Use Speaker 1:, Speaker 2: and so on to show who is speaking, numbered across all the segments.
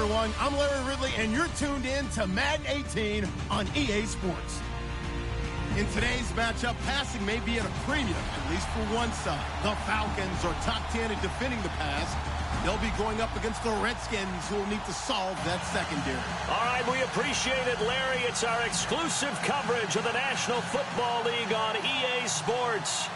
Speaker 1: everyone. I'm Larry Ridley, and you're tuned in to Madden 18 on EA Sports. In today's matchup, passing may be at a premium, at least for one side. The Falcons are top 10 at defending the pass. They'll be going up against the Redskins, who will need to solve that secondary.
Speaker 2: All right, we appreciate it, Larry. It's our exclusive coverage of the National Football League on EA Sports.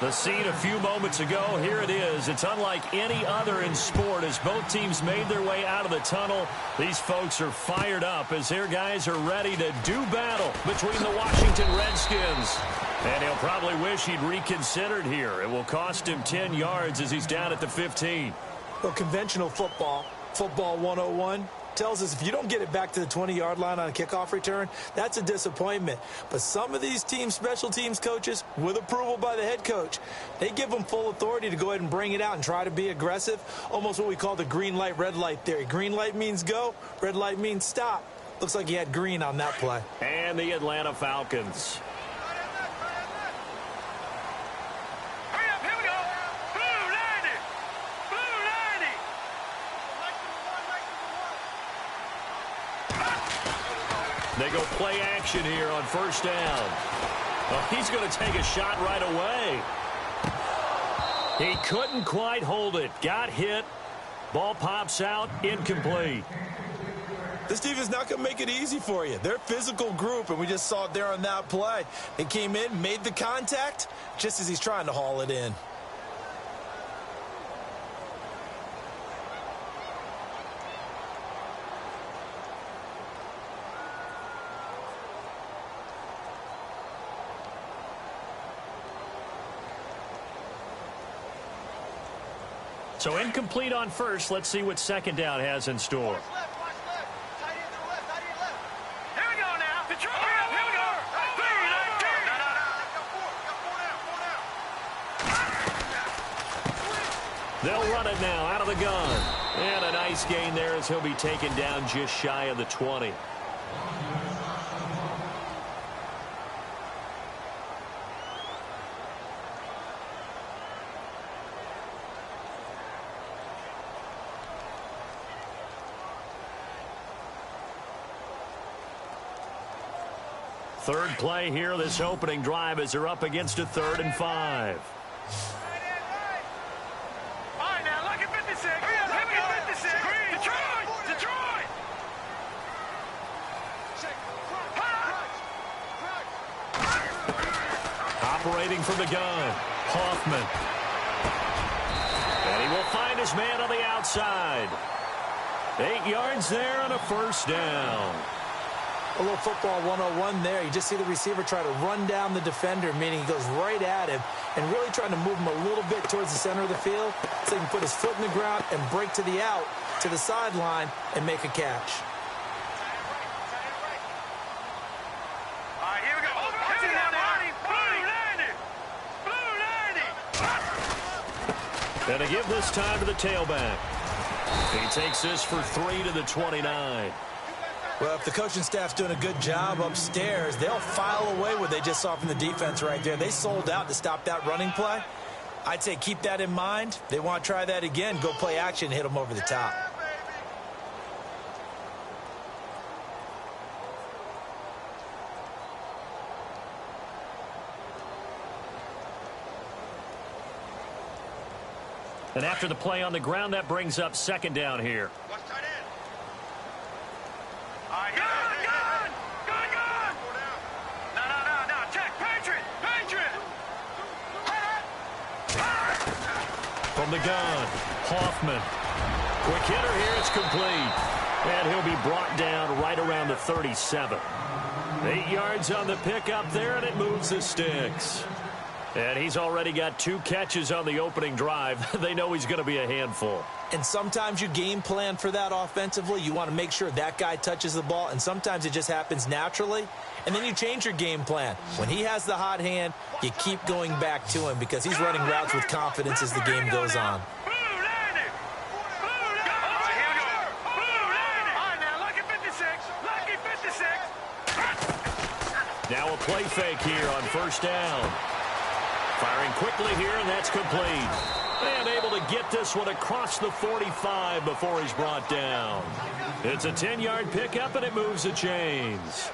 Speaker 2: The scene a few moments ago, here it is. It's unlike any other in sport as both teams made their way out of the tunnel. These folks are fired up as their guys are ready to do battle between the Washington Redskins. And he'll probably wish he'd reconsidered here. It will cost him 10 yards as he's down at the 15.
Speaker 3: Well, conventional football 101, tells us if you don't get it back to the 20-yard line on a kickoff return, that's a disappointment. But some of these team special teams coaches, with approval by the head coach, they give them full authority to go ahead and bring it out and try to be aggressive, almost what we call the green light, red light theory. Green light means go, red light means stop. Looks like he had green on that play.
Speaker 2: And the Atlanta Falcons. They go play action here on first down. Oh, he's going to take a shot right away. He couldn't quite hold it. Got hit. Ball pops out. Incomplete.
Speaker 3: This team is not going to make it easy for you. They're a physical group, and we just saw it there on that play. They came in, made the contact, just as he's trying to haul it in.
Speaker 2: So incomplete on first. Let's see what second down has in store.
Speaker 4: Here we go now. Here we go.
Speaker 2: They'll run it now out of the gun. And a nice gain there as he'll be taken down just shy of the 20. Third play here, this opening drive, as they're up against a 3rd and 5.
Speaker 4: All right, now, look at 56. Look at 56. Detroit!
Speaker 2: Operating from the gun, Hoffman. And he will find his man on the outside. 8 yards there on a first down.
Speaker 3: A little football 101 there. You just see the receiver try to run down the defender, meaning he goes right at him and really trying to move him a little bit towards the center of the field so he can put his foot in the ground and break to the out, to the sideline, and make a catch.
Speaker 4: All right, here we go. Blue 90.
Speaker 2: And to give this time to the tailback. He takes this for 3 to the 29.
Speaker 3: Well, if the coaching staff's doing a good job upstairs, they'll file away what they just saw from the defense right there. They sold out to stop that running play. I'd say keep that in mind. They want to try that again. Go play action and hit them over the top.
Speaker 2: And after the play on the ground, that brings up second down here.
Speaker 4: Watch tight end. All right, gun! No, check, Patriot!
Speaker 2: From the gun, Hoffman. Quick hitter here, it's complete. And he'll be brought down right around the 37. 8 yards on the pickup there, and it moves the sticks. And he's already got 2 catches on the opening drive. They know he's going to be a handful.
Speaker 3: And sometimes you game plan for that offensively. You want to make sure that guy touches the ball, and sometimes it just happens naturally. And then you change your game plan. When he has the hot hand, you keep going back to him because he's running routes with confidence as the game goes on.
Speaker 2: Now a play fake here on first down. Firing quickly here, and that's complete. And able to get this one across the 45 before he's brought down. It's a 10-yard pickup, and it moves the chains.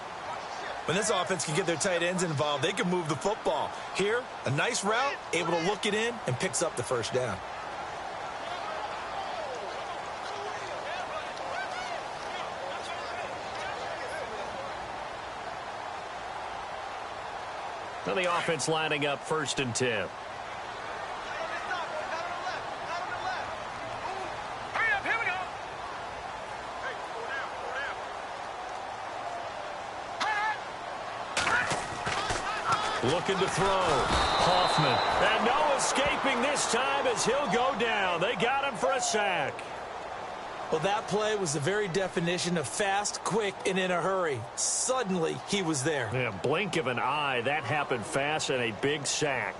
Speaker 3: When this offense can get their tight ends involved, they can move the football. Here, a nice route, able to look it in, and picks up the first down.
Speaker 2: Now the offense lining up 1st and 10.
Speaker 4: Hurry up, here we go.
Speaker 2: Looking to throw. Hoffman. And no escaping this time as he'll go down. They got him for a sack.
Speaker 3: Well, that play was the very definition of fast, quick, and in a hurry. Suddenly, he was there.
Speaker 2: Yeah, blink of an eye. That happened fast and a big sack.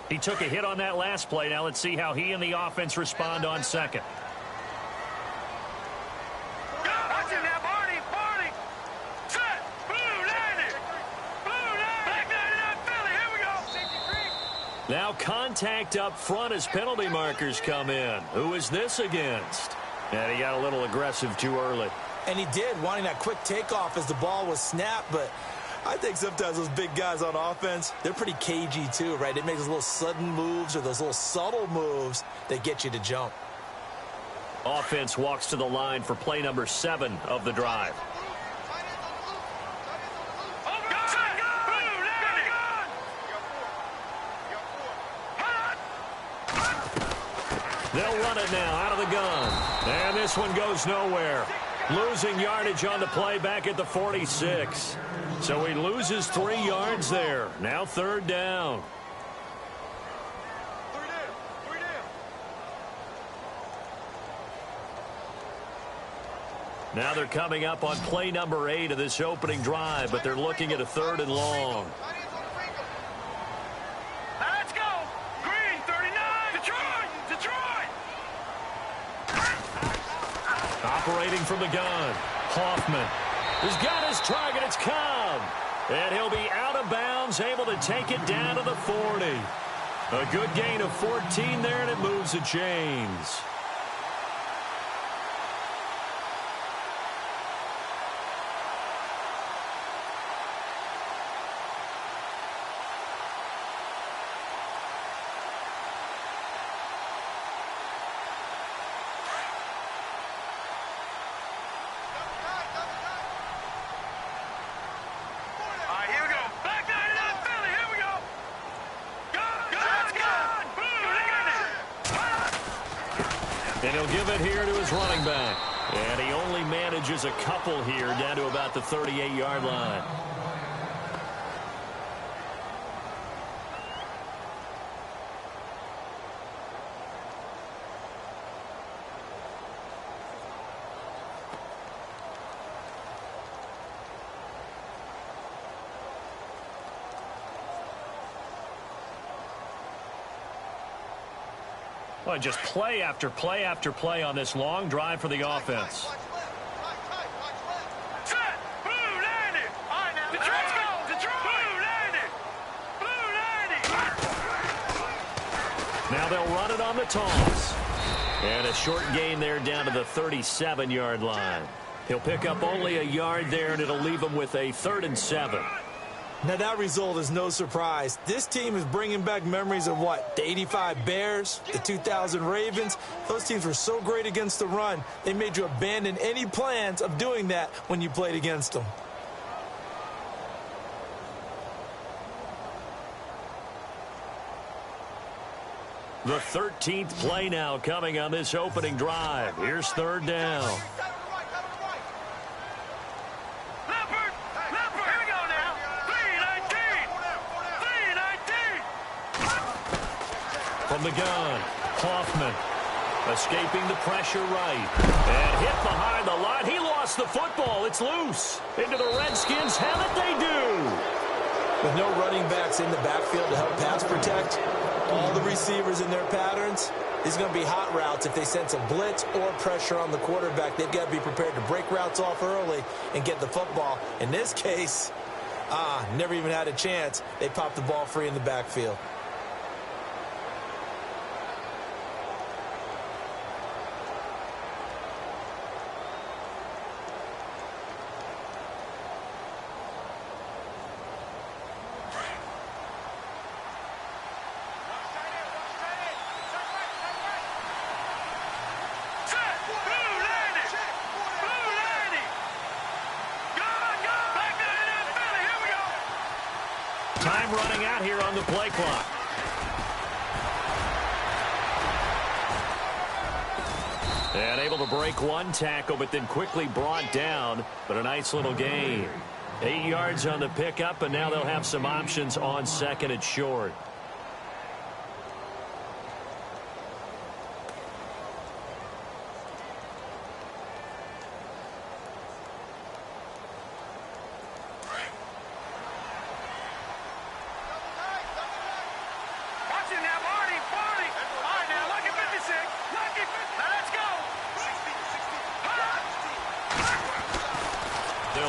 Speaker 2: He took a hit on that last play. Now let's see how he and the offense respond on second.
Speaker 4: Watch him now, Barney. Set. Blue 90. Back 99 Philly. Here we go.
Speaker 2: Now contact up front as penalty markers come in. Who is this against? And he got a little aggressive too early.
Speaker 3: And he did, wanting that quick takeoff as the ball was snapped, but I think sometimes those big guys on offense, they're pretty cagey too, right? They make those little sudden moves or those little subtle moves that get you to jump.
Speaker 2: Offense walks to the line for play number 7 of the drive. They'll run it now out of the gun. And this one goes nowhere. Losing yardage on the play back at the 46. So he loses 3 yards there. Now 3rd down. Now they're coming up on play number 8 of this opening drive, but they're looking at a 3rd and long.
Speaker 4: Let's go. Green 39. Detroit.
Speaker 2: Operating from the gun. Hoffman has got his target. It's Cobb. And he'll be out of bounds, able to take it down to the 40. A good gain of 14 there, and it moves the chains. And he'll give it here to his running back. And he only manages a couple here down to about the 38-yard line. Well, just play after play after play on this long drive for the offense.
Speaker 4: Set. Blue 90. All right, now. Detroit. Blue 90.
Speaker 2: Now they'll run it on the toss. And a short gain there down to the 37-yard line. He'll pick up only a yard there, and it'll leave him with a 3rd and 7.
Speaker 3: Now, that result is no surprise. This team is bringing back memories of what? The 85 Bears, the 2000 Ravens. Those teams were so great against the run, they made you abandon any plans of doing that when you played against them.
Speaker 2: The 13th play now coming on this opening drive. Here's 3rd down. From the gun, Hoffman escaping the pressure right. And hit behind the line. He lost the football. It's loose. Into the Redskins. Have it they do.
Speaker 3: With no running backs in the backfield to help pass protect, all the receivers in their patterns, these are going to be hot routes. If they sense a blitz or pressure on the quarterback, they've got to be prepared to break routes off early and get the football. In this case, never even had a chance. They popped the ball free in the backfield.
Speaker 2: Time running out here on the play clock. And able to break one tackle, but then quickly brought down. But a nice little gain. 8 yards on the pickup, and now they'll have some options on second and short.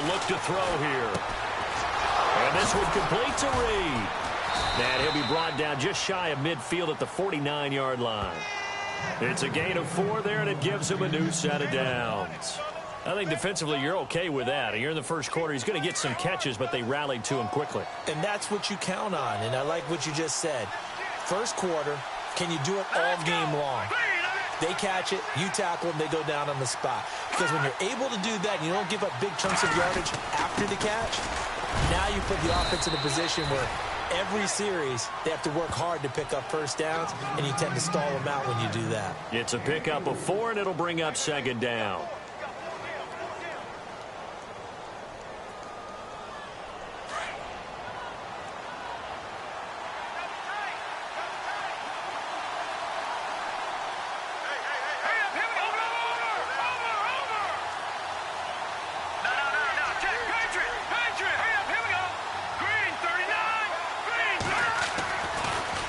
Speaker 2: Look to throw here. And this one complete to Reed. And he'll be brought down just shy of midfield at the 49-yard line. It's a gain of 4 there, and it gives him a new set of downs. I think defensively you're okay with that. Here in the first quarter, he's going to get some catches, but they rallied to him quickly.
Speaker 3: And that's what you count on, and I like what you just said. First quarter, can you do it all game long? They catch it, you tackle them, they go down on the spot. Because when you're able to do that and you don't give up big chunks of yardage after the catch, now you put the offense in a position where every series they have to work hard to pick up first downs, and you tend to stall them out when you do that.
Speaker 2: It's a pickup of 4, and it'll bring up second down.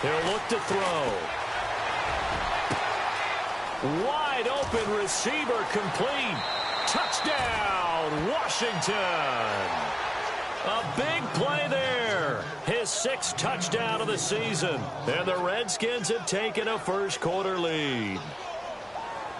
Speaker 2: They'll look to throw. Wide open receiver complete. Touchdown, Washington. A big play there. His 6th touchdown of the season. And the Redskins have taken a first quarter lead.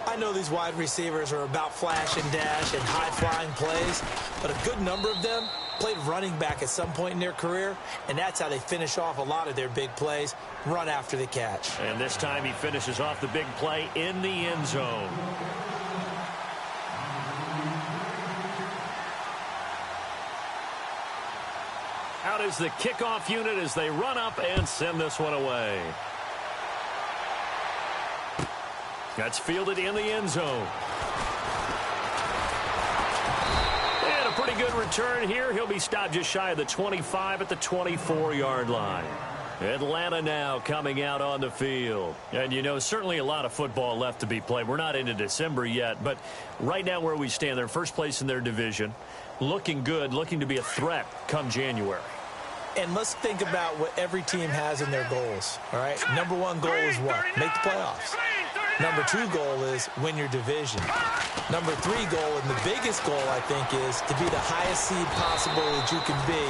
Speaker 3: I know these wide receivers are about flash and dash and high-flying plays, but a good number of them played running back at some point in their career, and that's how they finish off a lot of their big plays, run after the catch.
Speaker 2: And this time he finishes off the big play in the end zone. Out is the kickoff unit as they run up and send this one away. That's fielded in the end zone. And a pretty good return here. He'll be stopped just shy of the 25 at the 24-yard line. Atlanta now coming out on the field. And, you know, certainly a lot of football left to be played. We're not into December yet, but right now where we stand, they're first place in their division. Looking good, looking to be a threat come January.
Speaker 3: And let's think about what every team has in their goals, all right? Number 1 goal is what? Make the playoffs. Number 2 goal is win your division. Number 3 goal, and the biggest goal, I think, is to be the highest seed possible that you can be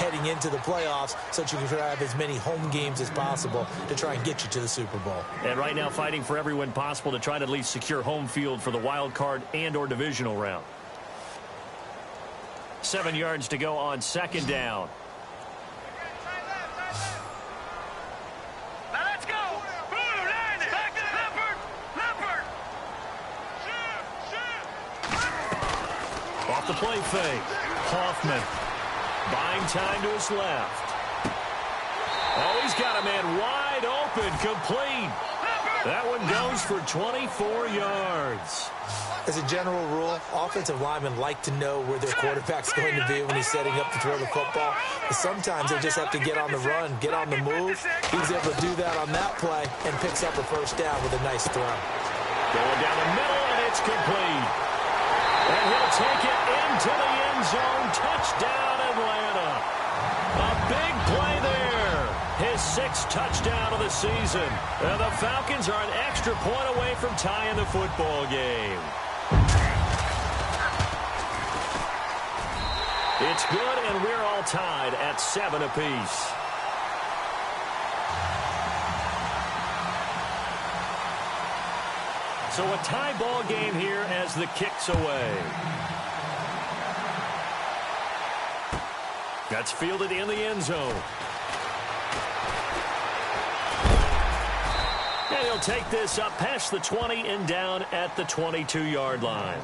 Speaker 3: heading into the playoffs so that you can have as many home games as possible to try and get you to the Super Bowl.
Speaker 2: And right now fighting for every win possible to try to at least secure home field for the wild card and or divisional round. 7 yards to go on second down. Off the play fake. Hoffman buying time to his left. Oh, he's got a man wide open, complete. That one goes for 24 yards.
Speaker 3: As a general rule, offensive linemen like to know where their quarterback's going to be when he's setting up to throw the football. But sometimes they just have to get on the run, get on the move. He's able to do that on that play and picks up a first down with a nice throw.
Speaker 2: Going down the middle, and it's complete. And he'll take it into the end zone. Touchdown, Atlanta. A big play there. His 6th touchdown of the season. And the Falcons are an extra point away from tying the football game. It's good, and we're all tied at 7 apiece. So a tie ball game here as the kick's away. That's fielded in the end zone. And he'll take this up past the 20 and down at the 22-yard line.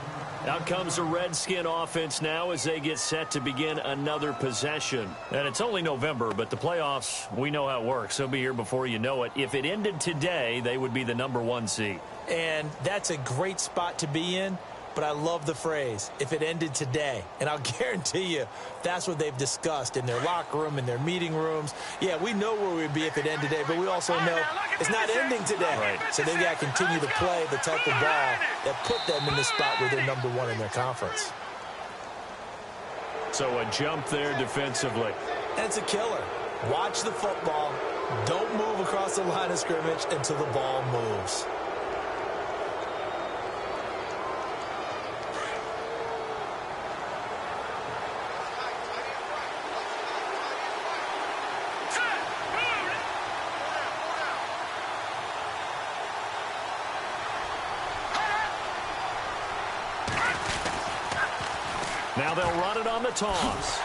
Speaker 2: Out comes the Redskin offense now as they get set to begin another possession. And it's only November, but the playoffs, we know how it works. They'll be here before you know it. If it ended today, they would be the #1 seed.
Speaker 3: And that's a great spot to be in. But I love the phrase, if it ended today. And I'll guarantee you that's what they've discussed in their locker room, in their meeting rooms. Yeah, we know where we'd be if it ended today, but we also know it's not ending today.
Speaker 2: Right.
Speaker 3: So they've got to continue to play the type of ball that put them in the spot where they're #1 in their conference.
Speaker 2: So a jump there defensively.
Speaker 3: And it's a killer. Watch the football. Don't move across the line of scrimmage until the ball moves.
Speaker 2: Now they'll run it on the toss.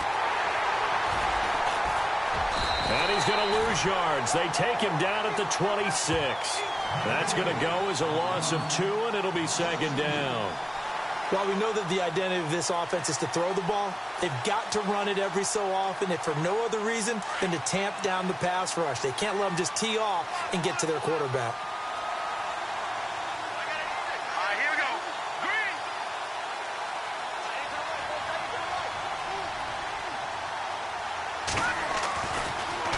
Speaker 2: And he's going to lose yards. They take him down at the 26. That's going to go as a loss of 2, and it'll be 2nd down.
Speaker 3: While we know that the identity of this offense is to throw the ball, they've got to run it every so often, if for no other reason than to tamp down the pass rush. They can't let them just tee off and get to their quarterback.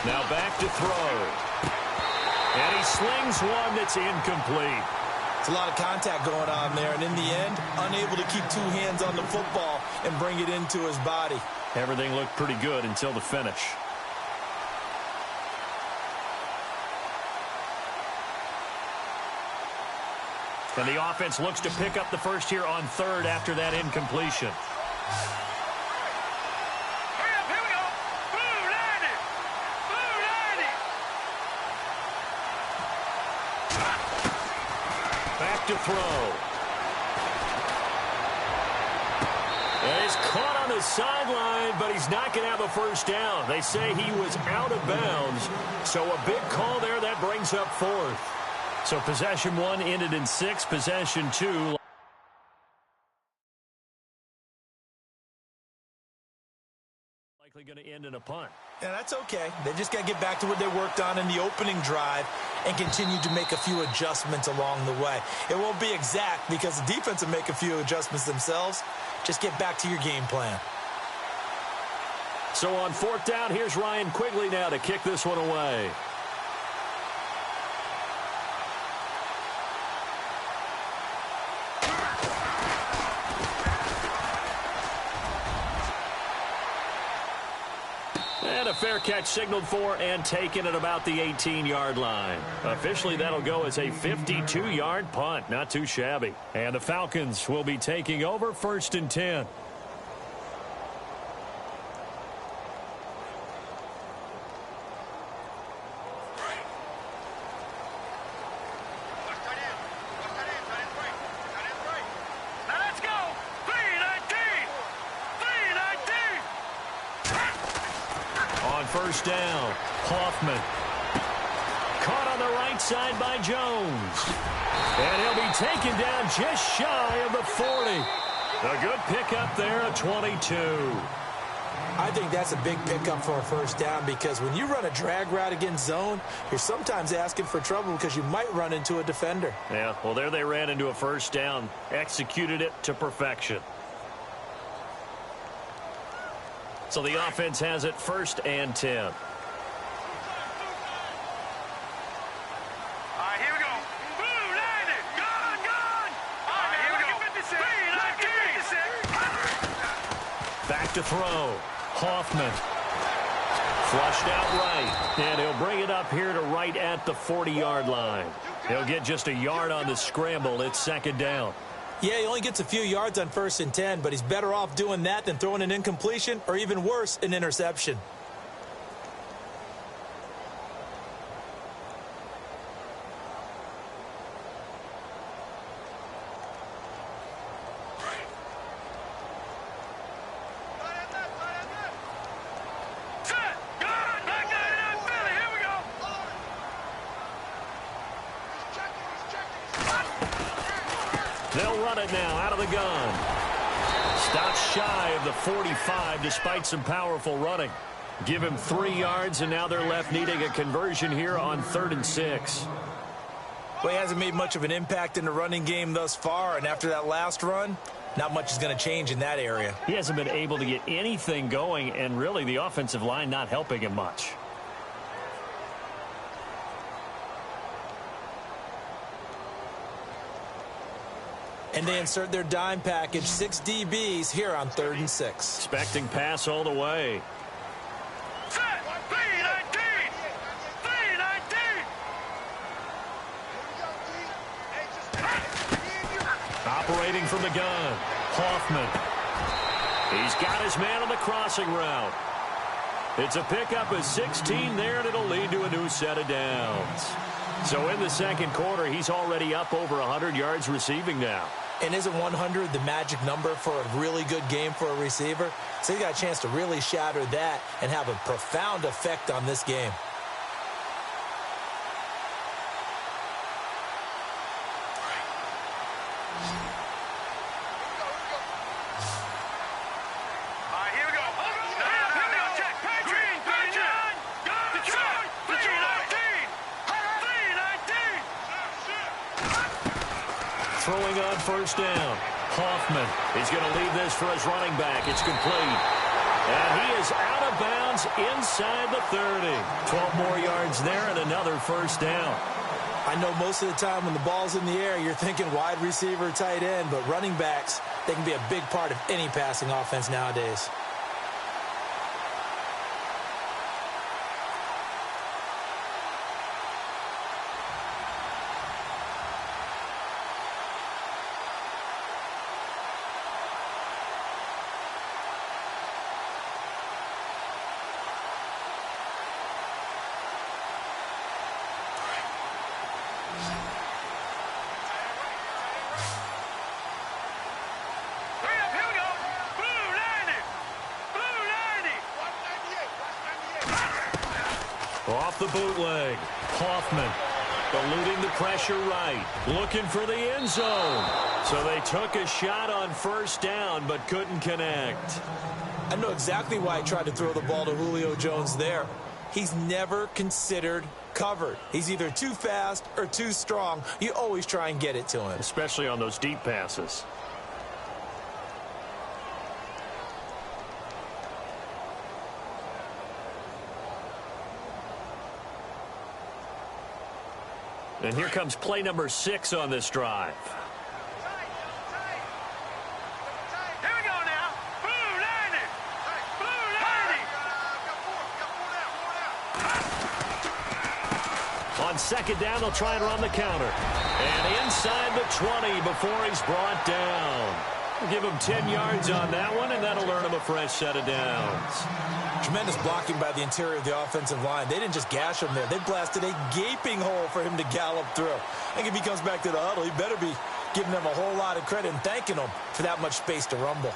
Speaker 2: Now back to throw. And he slings one that's incomplete.
Speaker 3: It's a lot of contact going on there, and in the end, unable to keep 2 hands on the football and bring it into his body.
Speaker 2: Everything looked pretty good until the finish. And the offense looks to pick up the first here on 3rd after that incompletion. To throw. And he's caught on the sideline, but he's not going to have a first down. They say he was out of bounds. So a big call there that brings up 4th. So possession 1 ended in 6. Possession 2 likely going to end in a punt.
Speaker 3: Yeah, that's okay. They just got to get back to what they worked on in the opening drive and continue to make a few adjustments along the way. It won't be exact because the defense will make a few adjustments themselves. Just get back to your game plan.
Speaker 2: So on 4th down, here's Ryan Quigley now to kick this one away. And a fair catch signaled for and taken at about the 18-yard line. Officially, that'll go as a 52-yard punt. Not too shabby. And the Falcons will be taking over 1st and 10. First down, Hoffman. Caught on the right side by Jones. And he'll be taken down just shy of the 40. A good pickup there, a 22.
Speaker 3: I think that's a big pickup for a first down because when you run a drag route against zone, you're sometimes asking for trouble because you might run into a defender.
Speaker 2: Yeah, well, there they ran into a first down, executed it to perfection. So the offense has it 1st and 10.
Speaker 4: All right, here we go. Blue, landed. Gone. All right, here we go. 56.
Speaker 2: Back to throw. Hoffman. Flushed out right, and he'll bring it up here to right at the 40-yard line. He'll get just a yard on the scramble. It's second down.
Speaker 3: Yeah, he only gets a few yards on 1st and 10, but he's better off doing that than throwing an incompletion or even worse, an interception.
Speaker 2: They'll run it now out of the gun. Stops shy of the 45 despite some powerful running. Give him 3 yards, and now they're left needing a conversion here on 3rd and 6.
Speaker 3: Well, he hasn't made much of an impact in the running game thus far, and after that last run, not much is going to change in that area.
Speaker 2: He hasn't been able to get anything going, and really the offensive line not helping him much.
Speaker 3: And they insert their dime package, 6 DBs here on 3rd and 6.
Speaker 2: Expecting pass all the way.
Speaker 4: Set. 319. 319.
Speaker 2: Operating from the gun, Hoffman. He's got his man on the crossing route. It's a pickup of 16 there, and it'll lead to a new set of downs. So in the second quarter, he's already up over 100 yards receiving now.
Speaker 3: And isn't 100 the magic number for a really good game for a receiver? So he got a chance to really shatter that and have a profound effect on this game.
Speaker 2: Throwing on 1st down. Hoffman. He's going to leave this for his running back. It's complete. And he is out of bounds inside the 30. 12 more yards there and another 1st down.
Speaker 3: I know most of the time when the ball's in the air, you're thinking wide receiver, tight end, but running backs, they can be a big part of any passing offense nowadays.
Speaker 2: Off the bootleg. Hoffman eluding the pressure right. Looking for the end zone. So they took a shot on 1st down but couldn't connect.
Speaker 3: I know exactly why he tried to throw the ball to Julio Jones there. He's never considered covered. He's either too fast or too strong. You always try and get it to him.
Speaker 2: Especially on those deep passes. And here comes play number 6 on this drive.
Speaker 4: Here we go now. Blue 90. Blue 90.
Speaker 2: On 2nd down, they'll try and run the counter. And inside the 20 before he's brought down. We'll give him 10 yards on that one, and that'll earn him a fresh set of downs.
Speaker 3: Tremendous blocking by the interior of the offensive line. They didn't just gash him there. They blasted a gaping hole for him to gallop through. I think if he comes back to the huddle, he better be giving them a whole lot of credit and thanking them for that much space to rumble.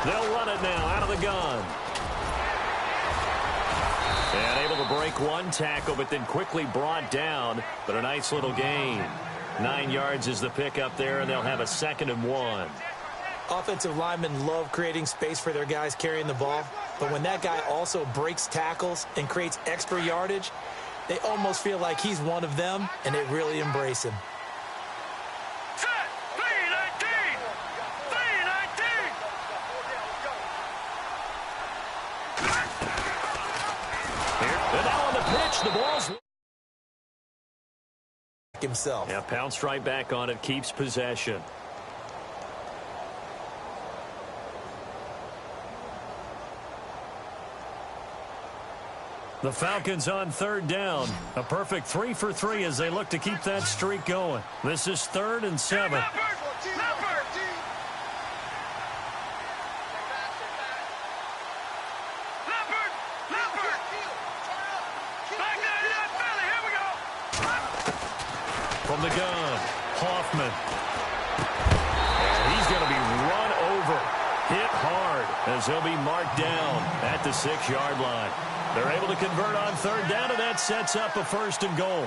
Speaker 2: They'll run it now out of the gun. And able to break one tackle, but then quickly brought down. But a nice little gain. 9 yards is the pickup there, and they'll have a 2nd and 1.
Speaker 3: Offensive linemen love creating space for their guys carrying the ball. But when that guy also breaks tackles and creates extra yardage, they almost feel like he's one of them, and they really embrace him.
Speaker 4: Set.
Speaker 2: The ball's
Speaker 3: himself.
Speaker 2: Yeah, pounced right back on it, keeps possession. The Falcons on third down. A perfect 3 for 3 as they look to keep that streak going. This is 3rd and 7. From the gun, Hoffman. And he's going to be run over. Hit hard as he'll be marked down at the 6-yard line. They're able to convert on third down, and that sets up a 1st and goal.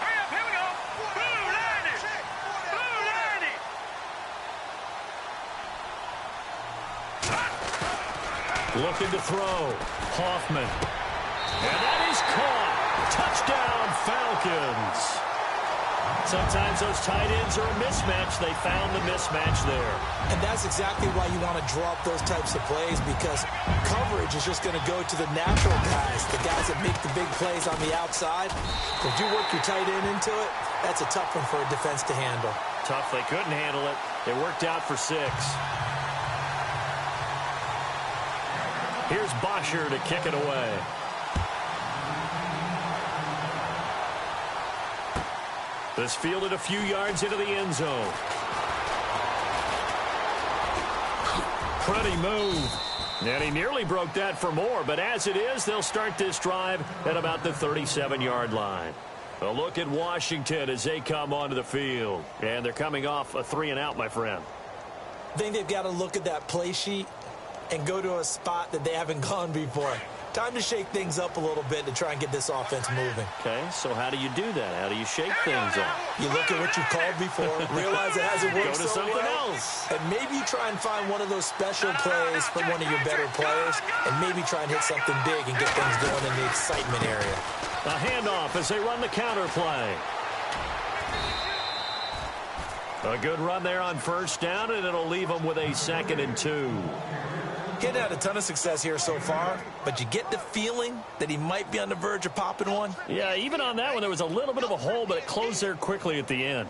Speaker 4: Hurry up, here we go. Blue 90. Blue 90.
Speaker 2: Looking to throw. Hoffman. And that is caught. Touchdown, Falcons. Sometimes those tight ends are a mismatch. They found the mismatch there.
Speaker 3: And that's exactly why you want to draw up those types of plays, because coverage is just going to go to the natural guys, the guys that make the big plays on the outside. If you work your tight end into it, that's a tough one for a defense to handle.
Speaker 2: Tough. They couldn't handle it. It worked out for 6. Here's Bosher to kick it away. This fielded a few yards into the end zone. Pretty move. And he nearly broke that for more, but as it is, they'll start this drive at about the 37-yard line. A look at Washington as they come onto the field. And they're coming off a 3-and-out, my friend.
Speaker 3: I think they've got to look at that play sheet and go to a spot that they haven't gone before. Time to shake things up a little bit to try and get this offense moving.
Speaker 2: Okay, so how do you do that? How do you shake things up?
Speaker 3: You look at what you called before, realize it hasn't worked
Speaker 2: Go to
Speaker 3: so
Speaker 2: something
Speaker 3: well,
Speaker 2: else.
Speaker 3: and maybe you try and find one of those special plays from one of your better players, and maybe try and hit something big and get things going in the excitement area.
Speaker 2: A handoff as they run the counter play. A good run there on first down, and it'll leave them with a 2nd and 2.
Speaker 3: Kid had a ton of success here so far, but you get the feeling that he might be on the verge of popping one.
Speaker 2: Yeah, even on that one, there was a little bit of a hole, but it closed there quickly at the end.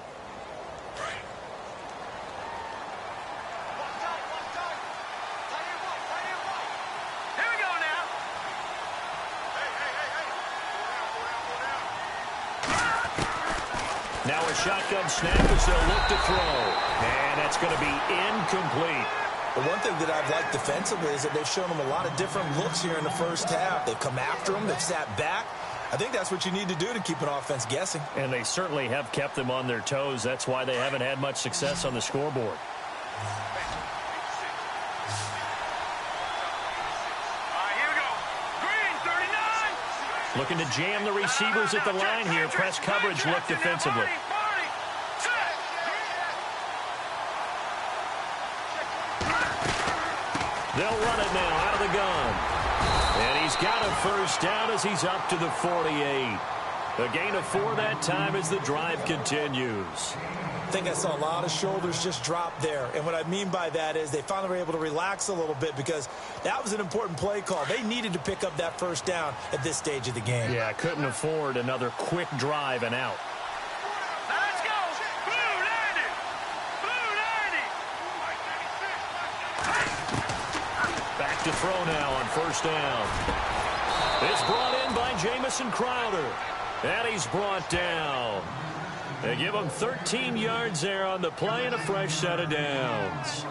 Speaker 4: Here we go now.
Speaker 2: Now a shotgun snap as they'll look to throw. And that's going to be incomplete.
Speaker 3: The one thing that I've liked defensively is that they've shown them a lot of different looks here in the first half. They've come after them. They've sat back. I think that's what you need to do to keep an offense guessing.
Speaker 2: And they certainly have kept them on their toes. That's why they haven't had much success on the scoreboard.
Speaker 4: All right, here we go. Green 39.
Speaker 2: Looking to jam the receivers at the line here. Press coverage look defensively. They'll run it now out of the gun. And he's got a first down as he's up to the 48. A gain of 4 that time as the drive continues.
Speaker 3: I think I saw a lot of shoulders just drop there. And what I mean by that is they finally were able to relax a little bit because that was an important play call. They needed to pick up that first down at this stage of the game.
Speaker 2: Yeah, couldn't afford another quick drive and out.
Speaker 4: Let's go. Blue 90. Blue 90.
Speaker 2: Back to throw now on first down. It's brought in by Jamison Crowder. And he's brought down. They give him 13 yards there on the play and a fresh set of downs.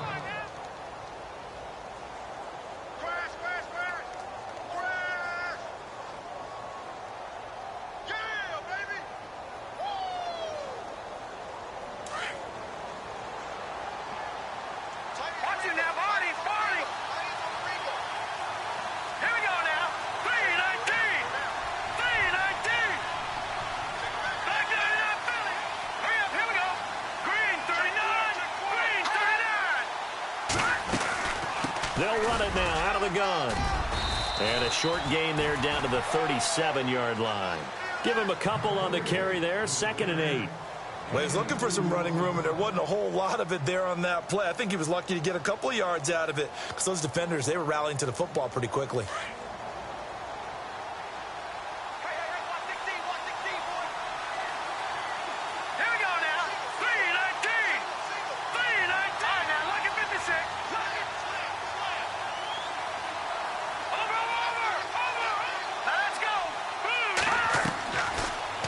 Speaker 2: They'll run it now out of the gun. And a short gain there down to the 37-yard line. Give him a couple on the carry there, 2nd and 8.
Speaker 3: Well, he was looking for some running room, and there wasn't a whole lot of it there on that play. I think he was lucky to get a couple of yards out of it because those defenders, they were rallying to the football pretty quickly.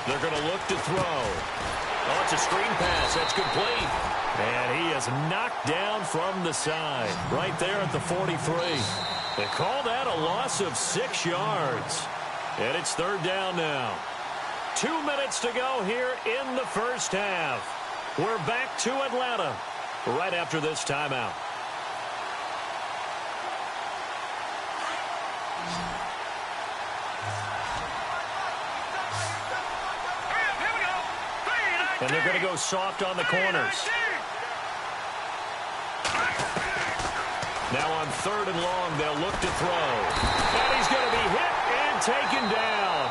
Speaker 2: They're going to look to throw. Oh, it's a screen pass. That's complete. And he is knocked down from the side. Right there at the 43. They call that a loss of 6 yards. And it's 3rd down now. 2 minutes to go here in the first half. We're back to Atlanta right after this timeout. And they're going to go soft on the corners. Now on 3rd and long, they'll look to throw. And he's going to be hit and taken down.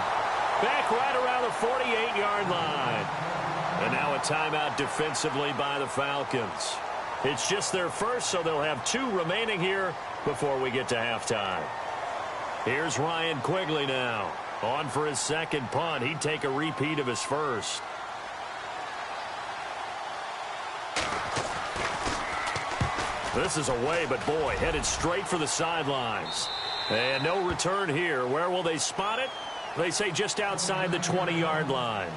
Speaker 2: Back right around the 48-yard line. And now a timeout defensively by the Falcons. It's just their first, so they'll have 2 remaining here before we get to halftime. Here's Ryan Quigley now. On for his second punt. He'd take a repeat of his first. This is away, but boy, headed straight for the sidelines. And no return here. Where will they spot it? They say just outside the 20-yard line.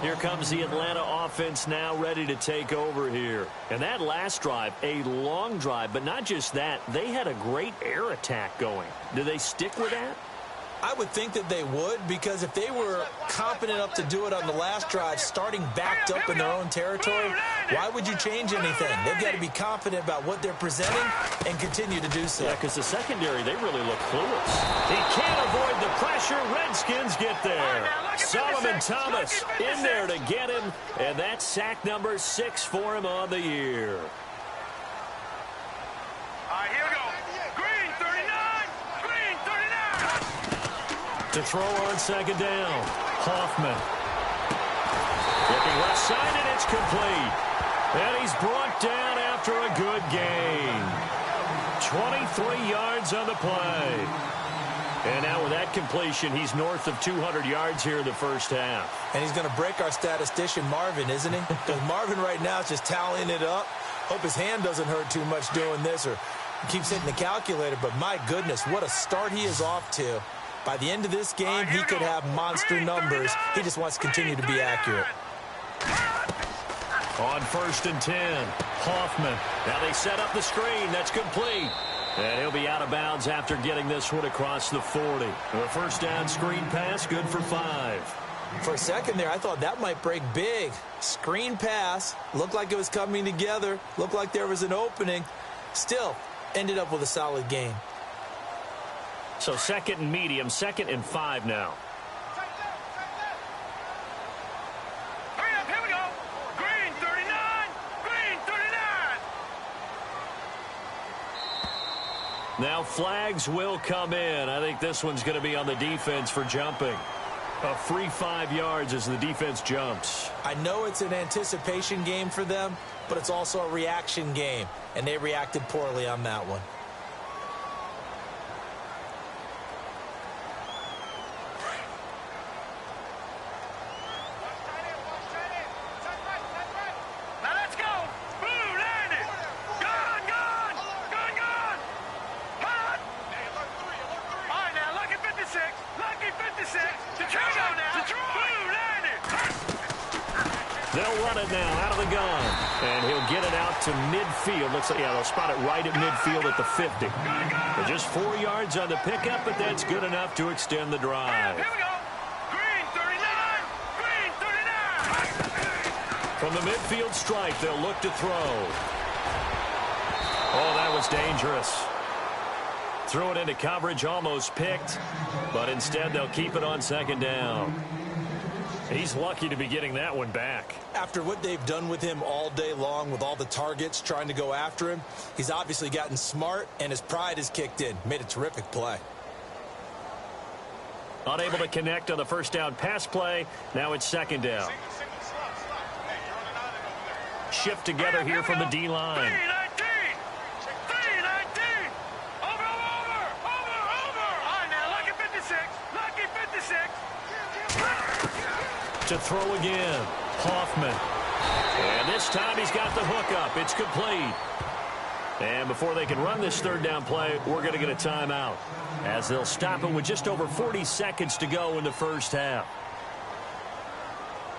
Speaker 2: Here comes the Atlanta offense now ready to take over here. And that last drive, a long drive, but not just that. They had a great air attack going. Do they stick with that?
Speaker 3: I would think that they would, because if they were competent enough to do it on the last drive, starting backed up in their own territory, why would you change anything? They've got to be confident about what they're presenting and continue to do so.
Speaker 2: Yeah, because the secondary, they really look clueless. He can't avoid the pressure. Redskins get there. Solomon Thomas in there to get him, and that's sack number 6 for him on the year.
Speaker 4: All right, here we go. Green 39. Green 39.
Speaker 2: To throw on 2nd down. Hoffman. Looking left side, and it's complete. And he's brought down after a good gain. 23 yards on the play. And now with that completion, he's north of 200 yards here in the first half.
Speaker 3: And he's going to break our statistician, Marvin, isn't he? Because Marvin right now is just tallying it up. Hope his hand doesn't hurt too much doing this, or he keeps hitting the calculator. But my goodness, what a start he is off to. By the end of this game, he could have monster numbers. He just wants to continue to be accurate.
Speaker 2: On 1st and 10, Hoffman. Now they set up the screen. That's complete. And he'll be out of bounds after getting this one across the 40. The first down screen pass, good for 5.
Speaker 3: For a second there, I thought that might break big. Screen pass. Looked like it was coming together. Looked like there was an opening. Still, ended up with a solid gain.
Speaker 2: So 2nd and medium, 2nd and 5 now.
Speaker 4: Hurry up, here we go. Green 39. Green 39.
Speaker 2: Now flags will come in. I think this one's going to be on the defense for jumping. A free 5 yards as the defense jumps.
Speaker 3: I know it's an anticipation game for them, but it's also a reaction game, and they reacted poorly on that one.
Speaker 2: They'll run it now out of the gun. And he'll get it out to midfield. Looks like, yeah, they'll spot it right at midfield at the 50. But just 4 yards on the pickup, but that's good enough to extend the drive.
Speaker 4: Here we go. Green 39. Green 39.
Speaker 2: From the midfield stripe, they'll look to throw. Oh, that was dangerous. Threw it into coverage, almost picked. But instead, they'll keep it on 2nd down. He's lucky to be getting that one back.
Speaker 3: After what they've done with him all day long with all the targets trying to go after him, he's obviously gotten smart, and his pride has kicked in. Made a terrific play.
Speaker 2: Unable to connect on the first down pass play. Now it's 2nd down. shift together here from the D-line.
Speaker 4: 3-19. Over. All right, now, lucky 56. Lucky 56.
Speaker 2: To throw again. Hoffman. And this time he's got the hook up. It's complete. And before they can run this third down play, we're going to get a timeout, as they'll stop it with just over 40 seconds to go in the first half.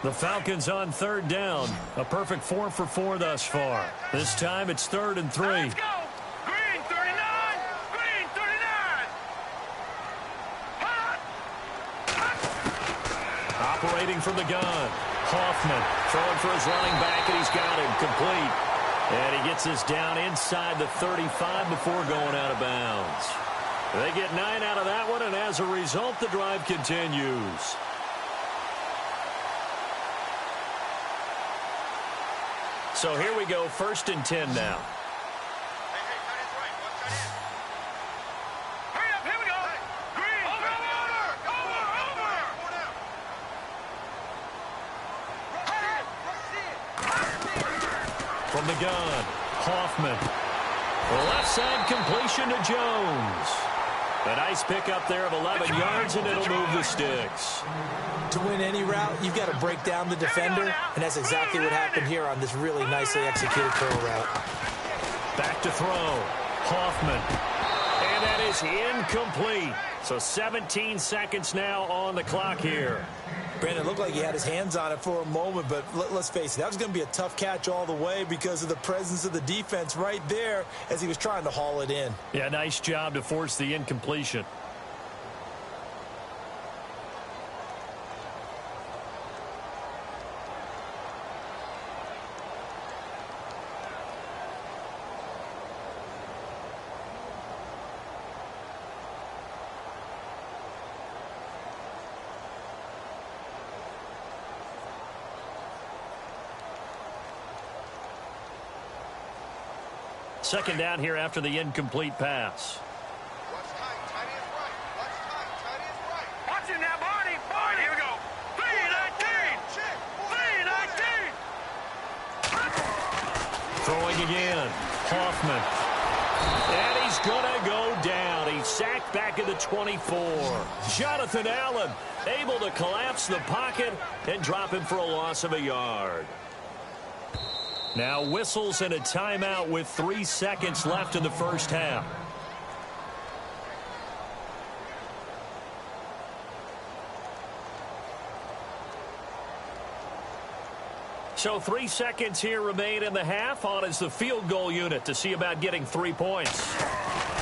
Speaker 2: The Falcons on third down. A perfect 4 for 4 thus far. This time it's 3rd and 3.
Speaker 4: Let's go. Green 39. Green 39.
Speaker 2: Operating from the gun. Hoffman throwing for his running back, and he's got him complete. And he gets us down inside the 35 before going out of bounds. They get 9 out of that one, and as a result, the drive continues. So here we go, 1st and 10 now.
Speaker 4: Hurry up, here we go. Green.
Speaker 2: From the gun, Hoffman. Left side completion to Jones. A nice pickup there of 11 yards, and it'll move the sticks.
Speaker 3: To win any route, you've got to break down the defender, and that's exactly what happened here on this really nicely executed curl route.
Speaker 2: Back to throw. Hoffman. And that is incomplete. So 17 seconds now on the clock here.
Speaker 3: Brandon, it looked like he had his hands on it for a moment, but let's face it, that was going to be a tough catch all the way because of the presence of the defense right there as he was trying to haul it in.
Speaker 2: Yeah, nice job to force the incompletion. Second down here after the incomplete pass.
Speaker 4: Watch it now, Barney. Barney, here we go. 3-19.
Speaker 2: Throwing again. Hoffman. And he's going to go down. He's sacked back at the 24. Jonathan Allen able to collapse the pocket and drop him for a loss of a yard. Now whistles and a timeout with 3 seconds left in the first half. So 3 seconds here remain in the half. On is the field goal unit to see about getting 3 points.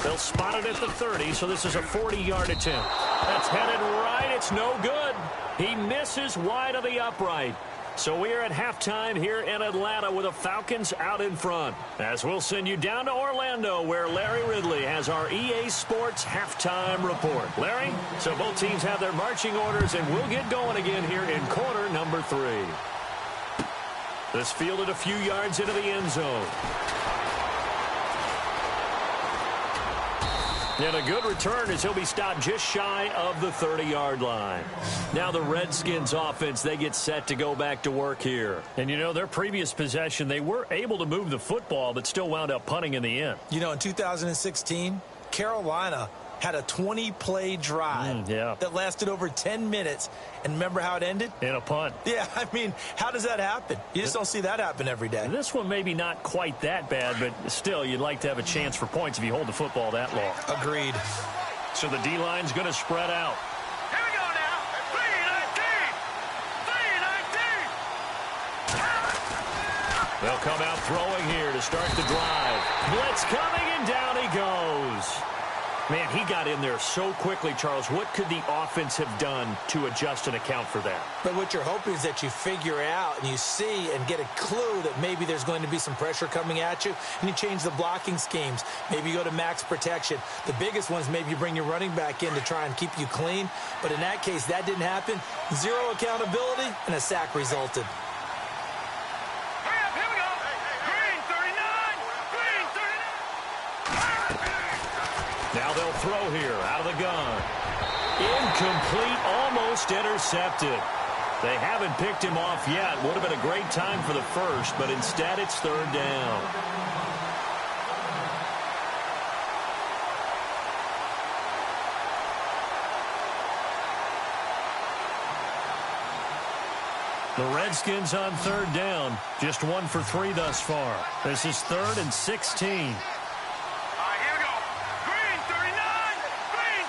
Speaker 2: They'll spot it at the 30, so this is a 40-yard attempt. That's headed right. It's no good. He misses wide of the upright. So we are at halftime here in Atlanta with the Falcons out in front. As we'll send you down to Orlando, where Larry Ridley has our EA Sports halftime report. Larry, so both teams have their marching orders, and we'll get going again here in quarter number 3. This fielded a few yards into the end zone. And a good return as he'll be stopped just shy of the 30-yard line. Now the Redskins offense, they get set to go back to work here. And, you know, their previous possession, they were able to move the football, but still wound up punting in the end.
Speaker 3: You know, in 2016, Carolina had a 20-play drive that lasted over 10 minutes. And remember how it ended?
Speaker 2: In a punt.
Speaker 3: Yeah, I mean, how does that happen? You just don't see that happen every day.
Speaker 2: This one maybe not quite that bad, but still, you'd like to have a chance for points if you hold the football that long.
Speaker 3: Agreed.
Speaker 2: So the D-line's going to spread out.
Speaker 4: Here we go now. 3-19.
Speaker 2: They'll come out throwing here to start the drive. Blitz coming, and down he goes. Man, he got in there so quickly, Charles. What could the offense have done to adjust and account for that?
Speaker 3: But what you're hoping is that you figure out and you see and get a clue that maybe there's going to be some pressure coming at you, and you change the blocking schemes. Maybe you go to max protection. The biggest one is maybe you bring your running back in to try and keep you clean. But in that case, that didn't happen. Zero accountability, and a sack resulted.
Speaker 2: Now they'll throw here out of the gun. Incomplete, almost intercepted. They haven't picked him off yet. Would have been a great time for the first, but instead it's third down. The Redskins on third down. Just 1 for 3 thus far. This is 3rd and 16.
Speaker 4: All right, here we go. Green 39. Green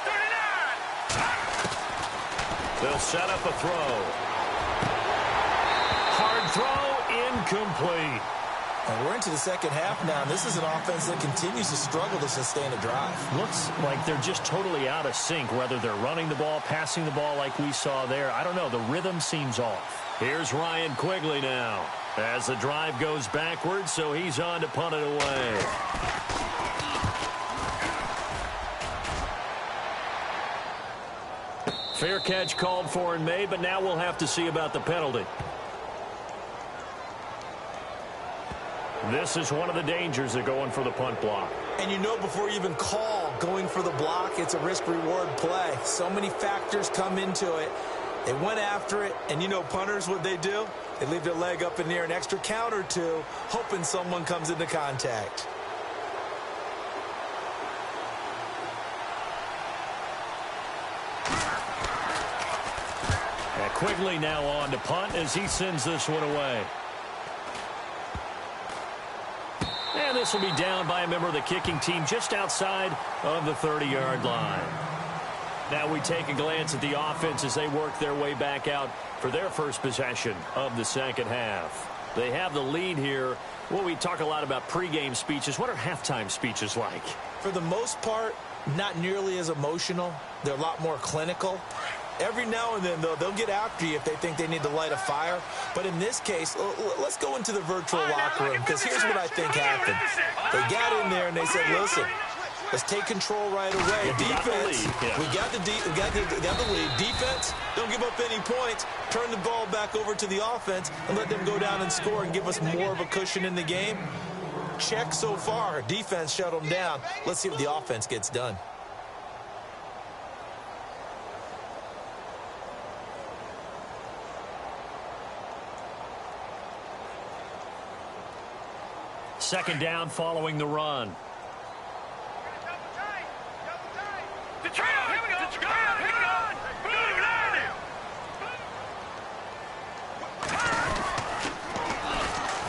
Speaker 4: 39.
Speaker 2: They'll set up a throw. Hard throw, incomplete.
Speaker 3: And we're into the second half now, and this is an offense that continues to struggle to sustain a drive.
Speaker 2: Looks like they're just totally out of sync, whether they're running the ball, passing the ball like we saw there. I don't know. The rhythm seems off. Here's Ryan Quigley now as the drive goes backwards, so he's on to punt it away. Fair catch called for and made, but now we'll have to see about the penalty. This is one of the dangers of going for the punt block.
Speaker 3: And you know before you even call going for the block, it's a risk-reward play. So many factors come into it. They went after it, and you know punters, what they do? They leave their leg up in the air an extra count or two, hoping someone comes into contact.
Speaker 2: And Quigley now on to punt as he sends this one away. And this will be down by a member of the kicking team just outside of the 30-yard line. Now we take a glance at the offense as they work their way back out for their first possession of the second half. They have the lead here. Well, we talk a lot about pregame speeches. What are halftime speeches like?
Speaker 3: For the most part, not nearly as emotional. They're a lot more clinical. Every now and then, though, they'll get after you if they think they need to light a fire. But in this case, let's go into the virtual locker room, because here's what I think happened. They got in there and they said, listen, let's take control right away. Defense, we got the lead. Defense, don't give up any points. Turn the ball back over to the offense and let them go down and score and give us more of a cushion in the game. Check so far. Defense shut them down. Let's see what the offense gets done.
Speaker 2: Second down following the run.
Speaker 4: Detroit, here we go. Detroit, here we go.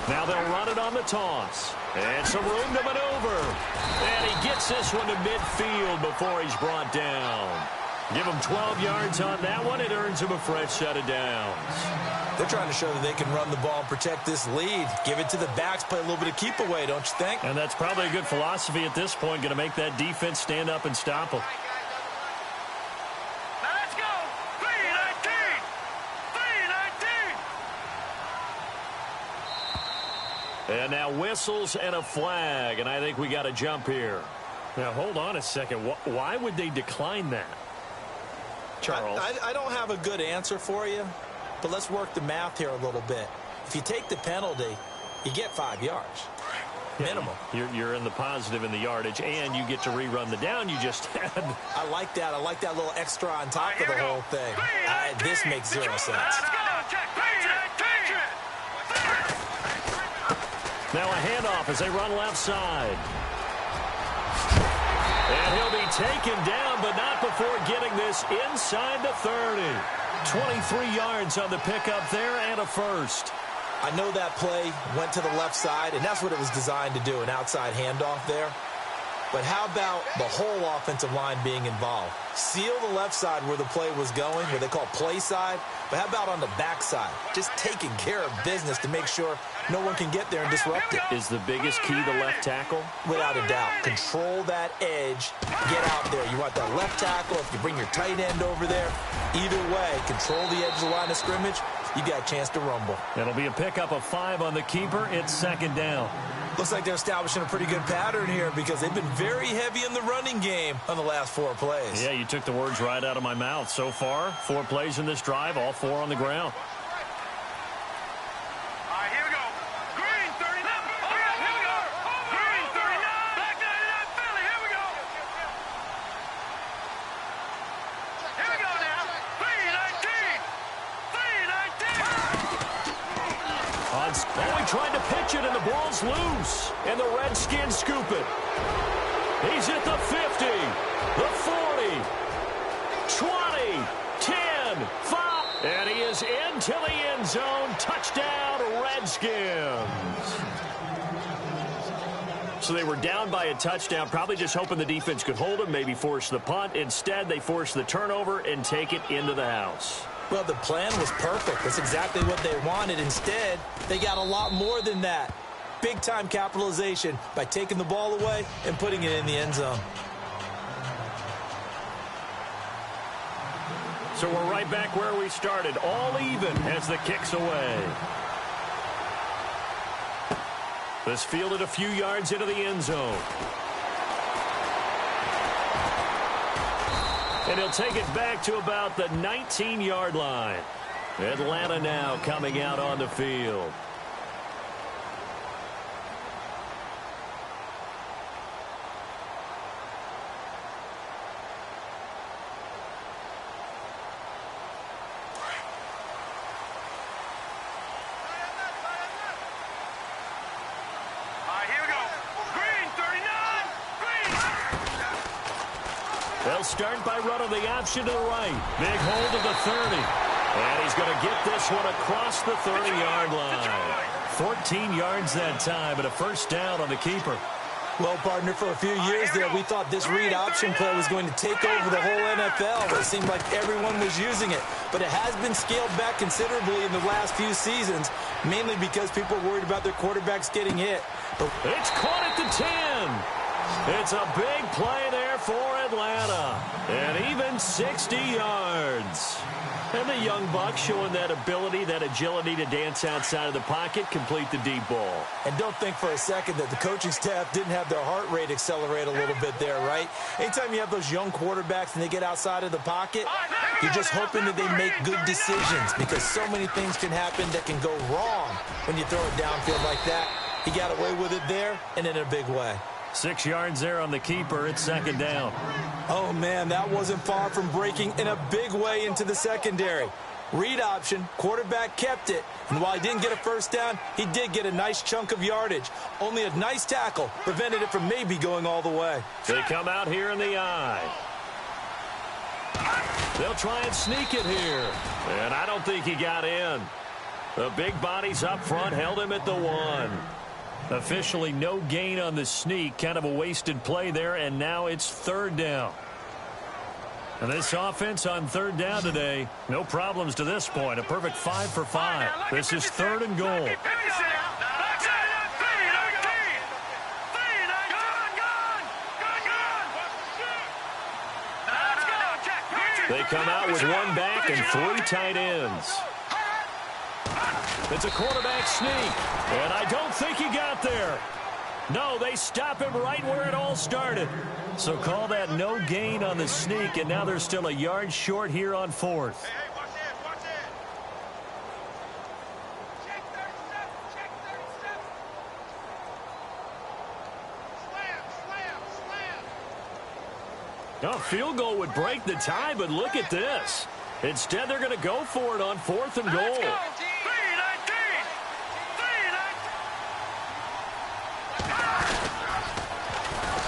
Speaker 2: Now they'll run it on the toss. And some room to maneuver. And he gets this one to midfield before he's brought down. Give him 12 yards on that one. It earns him a fresh set of downs.
Speaker 3: They're trying to show that they can run the ball and protect this lead. Give it to the backs, play a little bit of keep away, don't you think?
Speaker 2: And that's probably a good philosophy at this point, going to make that defense stand up and stop them.
Speaker 4: Now let's go. 3-19. 3-19.
Speaker 2: And now whistles and a flag, and I think we got to jump here. Now, hold on a second. Why would they decline that? Charles?
Speaker 3: I don't have a good answer for you, but let's work the math here a little bit. If you take the penalty, you get 5 yards. Minimum.
Speaker 2: You're in the positive in the yardage, and you get to rerun the down you just had.
Speaker 3: I like that. I like that little extra on top of the whole thing. This makes zero sense.
Speaker 2: Now a handoff as they run left side. And he'll be taken down, but not before getting this inside the 30. 23 yards on the pickup there and a first.
Speaker 3: I know that play went to the left side, and that's what it was designed to do, an outside handoff there. But how about the whole offensive line being involved? Seal the left side where the play was going, where they call play side. But how about on the back side? Just taking care of business to make sure no one can get there and disrupt it.
Speaker 2: Is the biggest key the left tackle?
Speaker 3: Without a doubt. Control that edge. Get out there. You want that left tackle. If you bring your tight end over there, either way, control the edge of the line of scrimmage. You got a chance to rumble.
Speaker 2: It'll be a pickup of 5 on the keeper. It's second down.
Speaker 3: Looks like they're establishing a pretty good pattern here because they've been very heavy in the running game on the last 4 plays.
Speaker 2: Yeah, you took the words right out of my mouth. So far, 4 plays in this drive, all 4 on the ground.
Speaker 4: All right, here we go. Green 39. Oh, yeah, here we go. Green 39. Black 99 Philly. Here we go. Here we go now. 3-19.
Speaker 2: once. Oh, he tried to pitch it, and the ball's loose. And the Redskins scoop it. He's at the 50, the 40, 20, 10, 5. And he is into the end zone. Touchdown, Redskins. So they were down by a touchdown, probably just hoping the defense could hold them, maybe force the punt. Instead, they forced the turnover and take it into the house.
Speaker 3: Well, the plan was perfect. That's exactly what they wanted. Instead, they got a lot more than that. Big-time capitalization by taking the ball away and putting it in the end zone.
Speaker 2: So we're right back where we started, all even as the kick's away. This fielded a few yards into the end zone. And he'll take it back to about the 19-yard line. Atlanta now coming out on the field. They'll start by running the option to the right. Big hold of the 30. And he's going to get this one across the 30-yard line. 14 yards that time, and a first down on the keeper.
Speaker 3: Well, partner, for a few years there, we thought this read option play was going to take over the whole NFL. It seemed like everyone was using it. But it has been scaled back considerably in the last few seasons, mainly because people are worried about their quarterbacks getting hit.
Speaker 2: It's caught at the 10. It's a big play there for Atlanta. And even 60 yards. And the young buck showing that ability, that agility to dance outside of the pocket, complete the deep ball.
Speaker 3: And don't think for a second that the coaching staff didn't have their heart rate accelerate a little bit there, right? Anytime you have those young quarterbacks and they get outside of the pocket, you're just hoping that they make good decisions because so many things can happen that can go wrong when you throw it downfield like that. He got away with it there and in a big way.
Speaker 2: 6 yards there on the keeper. It's second down.
Speaker 3: Oh, man, that wasn't far from breaking in a big way into the secondary. Read option, quarterback kept it, and while he didn't get a first down, he did get a nice chunk of yardage. Only a nice tackle prevented it from maybe going all the way.
Speaker 2: They come out here in the eye. They'll try and sneak it here, and I don't think he got in. The big bodies up front held him at the 1. Officially no gain on the sneak. Kind of a wasted play there, and now it's third down. And this offense on third down today, no problems to this point. A perfect 5 for 5. This is third and goal. They come out with one back and 3 tight ends. It's a quarterback sneak, and I don't think he got there. No, they stop him right where it all started. So call that no gain on the sneak, and now they're still a yard short here on fourth.
Speaker 4: Hey, watch this, watch this. Check 37, check 37. Slam.
Speaker 2: A field goal would break the tie, but look at this. Instead, they're going to go for it on 4th and goal.
Speaker 4: Let's go, G.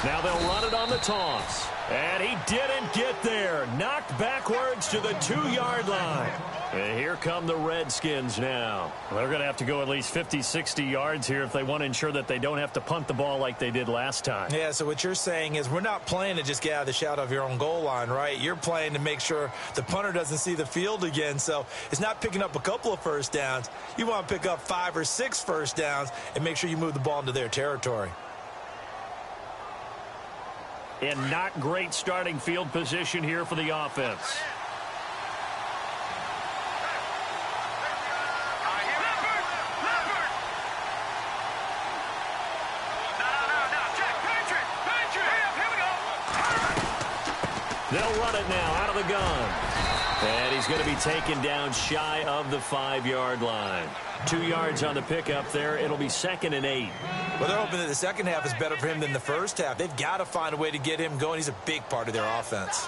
Speaker 2: Now they'll run it on the toss. And he didn't get there. Knocked backwards to the 2-yard line. And here come the Redskins now. They're going to have to go at least 50, 60 yards here if they want to ensure that they don't have to punt the ball like they did last time.
Speaker 3: Yeah, so what you're saying is we're not playing to just get out of the shadow of your own goal line, right? You're playing to make sure the punter doesn't see the field again. So it's not picking up a couple of first downs. You want to pick up 5 or 6 first downs and make sure you move the ball into their territory.
Speaker 2: And not great starting field position here for the offense. They'll run it now out of the gun. And he's going to be taken down shy of the 5-yard line. 2 yards on the pickup there. It'll be 2nd and 8.
Speaker 3: Well, they're hoping that the second half is better for him than the first half. They've got to find a way to get him going. He's a big part of their offense.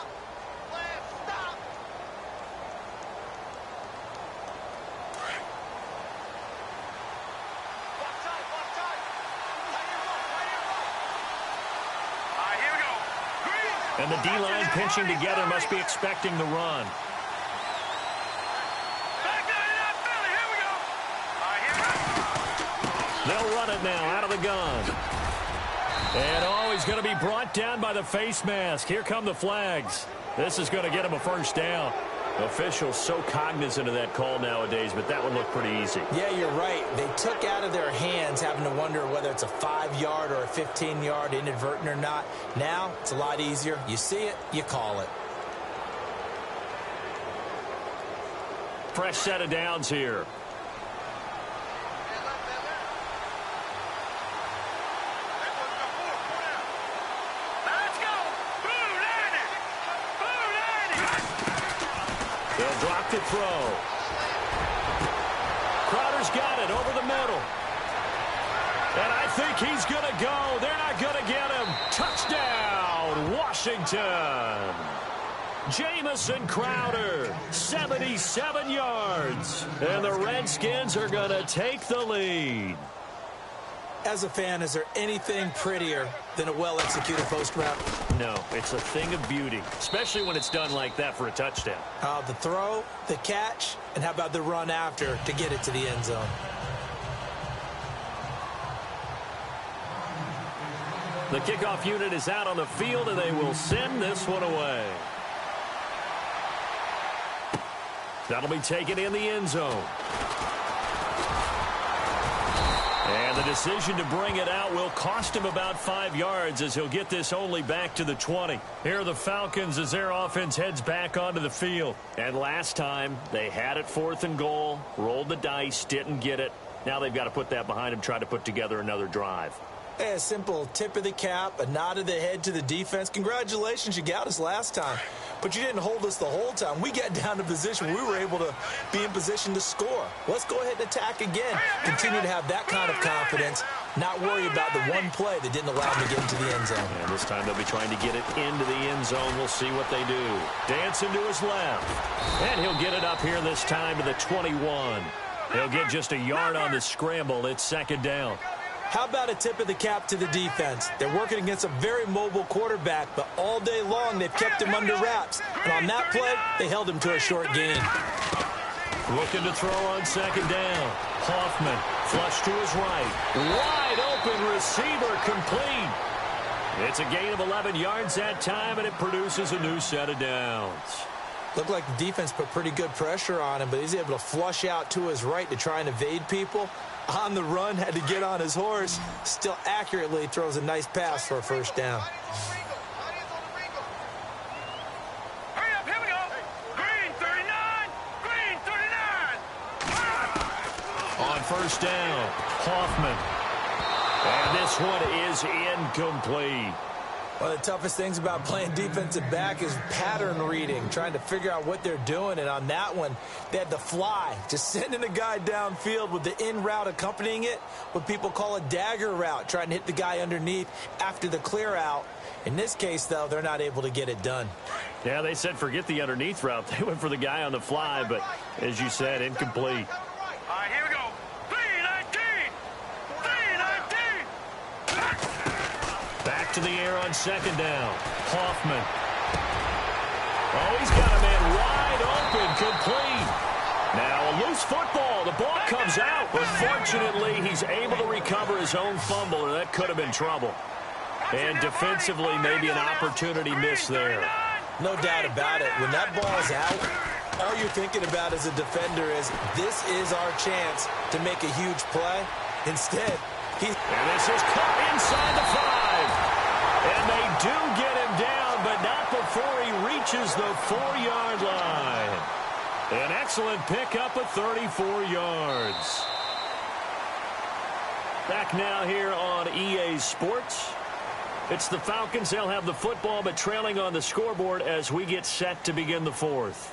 Speaker 2: And the D-line pinching together must be expecting the run. They'll run it now out of the gun. And, he's going to be brought down by the face mask. Here come the flags. This is going to get him a first down. Officials so cognizant of that call nowadays, but that one looked pretty easy.
Speaker 3: Yeah, you're right. They took out of their hands having to wonder whether it's a 5-yard or a 15-yard inadvertent or not. Now, it's a lot easier. You see it, you call it.
Speaker 2: Fresh set of downs here. They'll drop to throw. Crowder's got it over the middle. And I think he's going to go. They're not going to get him. Touchdown, Washington. Jamison Crowder, 77 yards. And the Redskins are going to take the lead.
Speaker 3: As a fan, is there anything prettier than a well-executed post route?
Speaker 2: No, it's a thing of beauty, especially when it's done like that for a touchdown.
Speaker 3: The throw, the catch, and how about the run after to get it to the end zone?
Speaker 2: The kickoff unit is out on the field, and they will send this one away. That'll be taken in the end zone. And the decision to bring it out will cost him about 5 yards as he'll get this only back to the 20. Here are the Falcons as their offense heads back onto the field. And last time, they had it 4th and goal, rolled the dice, didn't get it. Now they've got to put that behind them, try to put together another drive.
Speaker 3: A simple tip of the cap, a nod of the head to the defense. Congratulations, you got us last time. But you didn't hold us the whole time. We got down to position. We were able to be in position to score. Let's go ahead and attack again. Continue to have that kind of confidence. Not worry about the one play that didn't allow them to get into the end zone.
Speaker 2: And this time they'll be trying to get it into the end zone. We'll see what they do. Dancing to his left. And he'll get it up here this time to the 21. He'll get just a yard on the scramble. It's 2nd down.
Speaker 3: How about a tip of the cap to the defense? They're working against a very mobile quarterback, but all day long they've kept him under wraps. And on that play, they held him to a short gain.
Speaker 2: Looking to throw on 2nd down. Hoffman, flush to his right. Wide open receiver, complete. It's a gain of 11 yards that time, and it produces a new set of downs.
Speaker 3: Looked like the defense put pretty good pressure on him, but he's able to flush out to his right to try and evade people. On the run, had to get on his horse. Still accurately throws a nice pass for a first down.
Speaker 4: Hurry up, here we go. Green 39, green 39.
Speaker 2: On 1st down, Hoffman. And this one is incomplete.
Speaker 3: One of the toughest things about playing defensive back is pattern reading, trying to figure out what they're doing. And on that one, they had the fly, just sending a guy downfield with the in route accompanying it, what people call a dagger route, trying to hit the guy underneath after the clear out. In this case, though, they're not able to get it done.
Speaker 2: Yeah, they said forget the underneath route. They went for the guy on the fly, but as you said, incomplete.
Speaker 4: All right, here we go. 319, 319.
Speaker 2: Back to the air on 2nd down. Hoffman. Oh, he's got a man wide open, complete. Now a loose football. The ball comes out, but fortunately he's able to recover his own fumble, or that could have been trouble. And defensively, maybe an opportunity missed there.
Speaker 3: No doubt about it. When that ball's out, all you're thinking about as a defender is this is our chance to make a huge play. Instead, and
Speaker 2: this is caught inside the 5. And they do get him down, but not before he reaches the 4-yard line. An excellent pickup of 34 yards. Back now here on EA Sports. It's the Falcons. They'll have the football, but trailing on the scoreboard as we get set to begin the 4th.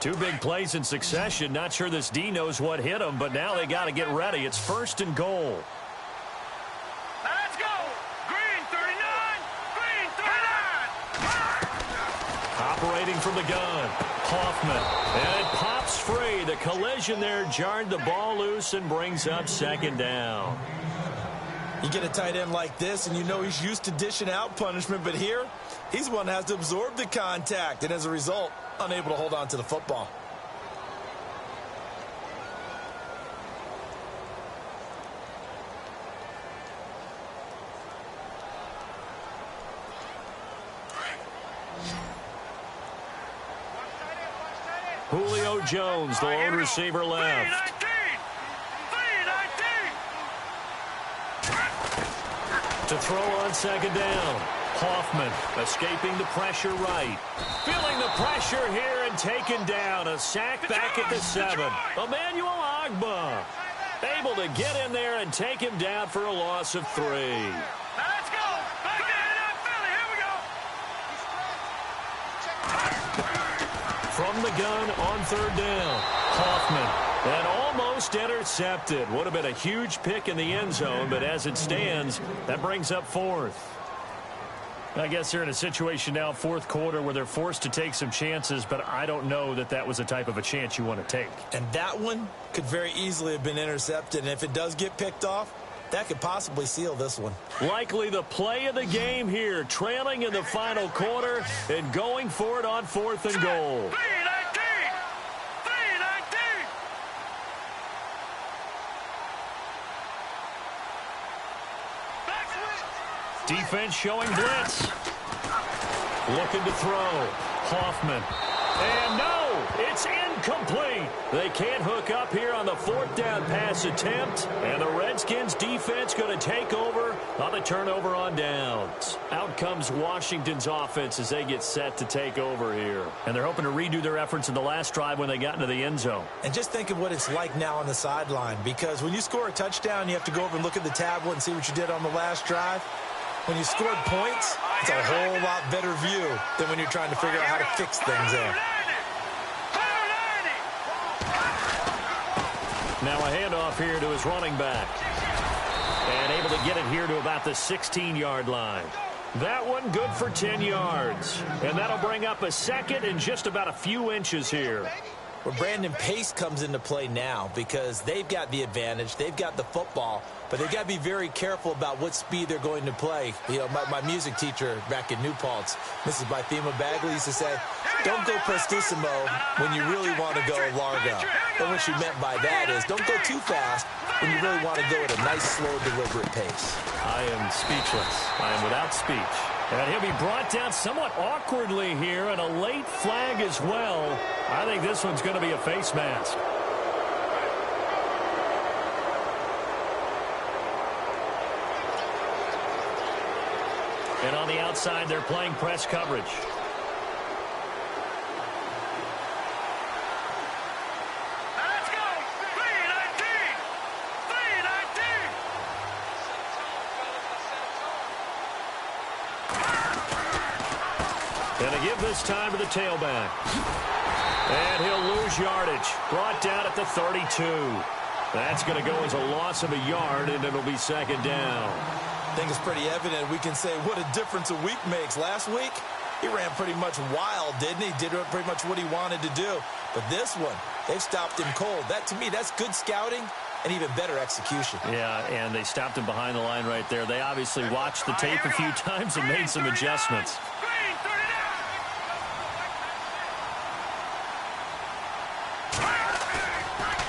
Speaker 2: Two big plays in succession. Not sure this D knows what hit him, but now they got to get ready. It's 1st and goal.
Speaker 4: Let's go. Green 39. Green 39.
Speaker 2: Operating from the gun. Hoffman. And it pops free. The collision there jarred the ball loose and brings up 2nd down.
Speaker 3: You get a tight end like this, and you know he's used to dishing out punishment, but here, he's the one that has to absorb the contact, and as a result, unable to hold on to the football.
Speaker 2: Julio Jones, the lone receiver left. To throw on 2nd down. Hoffman escaping the pressure right. Feeling the pressure here and taken down. A sack back at the 7. Emmanuel Ogbah able to get in there and take him down for a loss of 3.
Speaker 4: Let's go. Back in Philly. Here we go.
Speaker 2: From the gun on 3rd down. Hoffman. And almost intercepted. Would have been a huge pick in the end zone, but as it stands, that brings up 4th. I guess they're in a situation now, 4th quarter, where they're forced to take some chances, but I don't know that that was the type of a chance you want to take.
Speaker 3: And that one could very easily have been intercepted, and if it does get picked off, that could possibly seal this one.
Speaker 2: Likely the play of the game here, trailing in the final quarter and going for it on 4th and goal. Defense showing blitz. Looking to throw. Hoffman. And no, it's incomplete. They can't hook up here on the 4th down pass attempt. And the Redskins defense going to take over on the turnover on downs. Out comes Washington's offense as they get set to take over here. And they're hoping to redo their efforts in the last drive when they got into the end zone.
Speaker 3: And just think of what it's like now on the sideline, because when you score a touchdown, you have to go over and look at the tablet and see what you did on the last drive. When you scored points, it's a whole lot better view than when you're trying to figure out how to fix things there.
Speaker 2: Now a handoff here to his running back. And able to get it here to about the 16-yard line. That one good for 10 yards. And that'll bring up a 2nd and just about a few inches here.
Speaker 3: Well, Brandon, pace comes into play now because they've got the advantage. They've got the football, but they've got to be very careful about what speed they're going to play. You know, my music teacher back in New Paltz, Mrs. Bythema Bagley, used to say, don't go prestissimo when you really want to go largo. And what she meant by that is don't go too fast when you really want to go at a nice, slow, deliberate pace.
Speaker 2: I am speechless. I am without speech. And he'll be brought down somewhat awkwardly here, and a late flag as well. I think this one's going to be a face mask. And on the outside, they're playing press coverage.
Speaker 4: Let's go. 319. 319.
Speaker 2: And they give this time to the tailback. And he'll lose yardage. Brought down at the 32. That's going to go as a loss of a yard, and it'll be 2nd down.
Speaker 3: I think it's pretty evident. We can say what a difference a week makes. Last week, he ran pretty much wild, didn't he? Did pretty much what he wanted to do. But this one, they've stopped him cold. That, to me, that's good scouting and even better execution.
Speaker 2: Yeah, and they stopped him behind the line right there. They obviously watched the tape a few times and made some adjustments.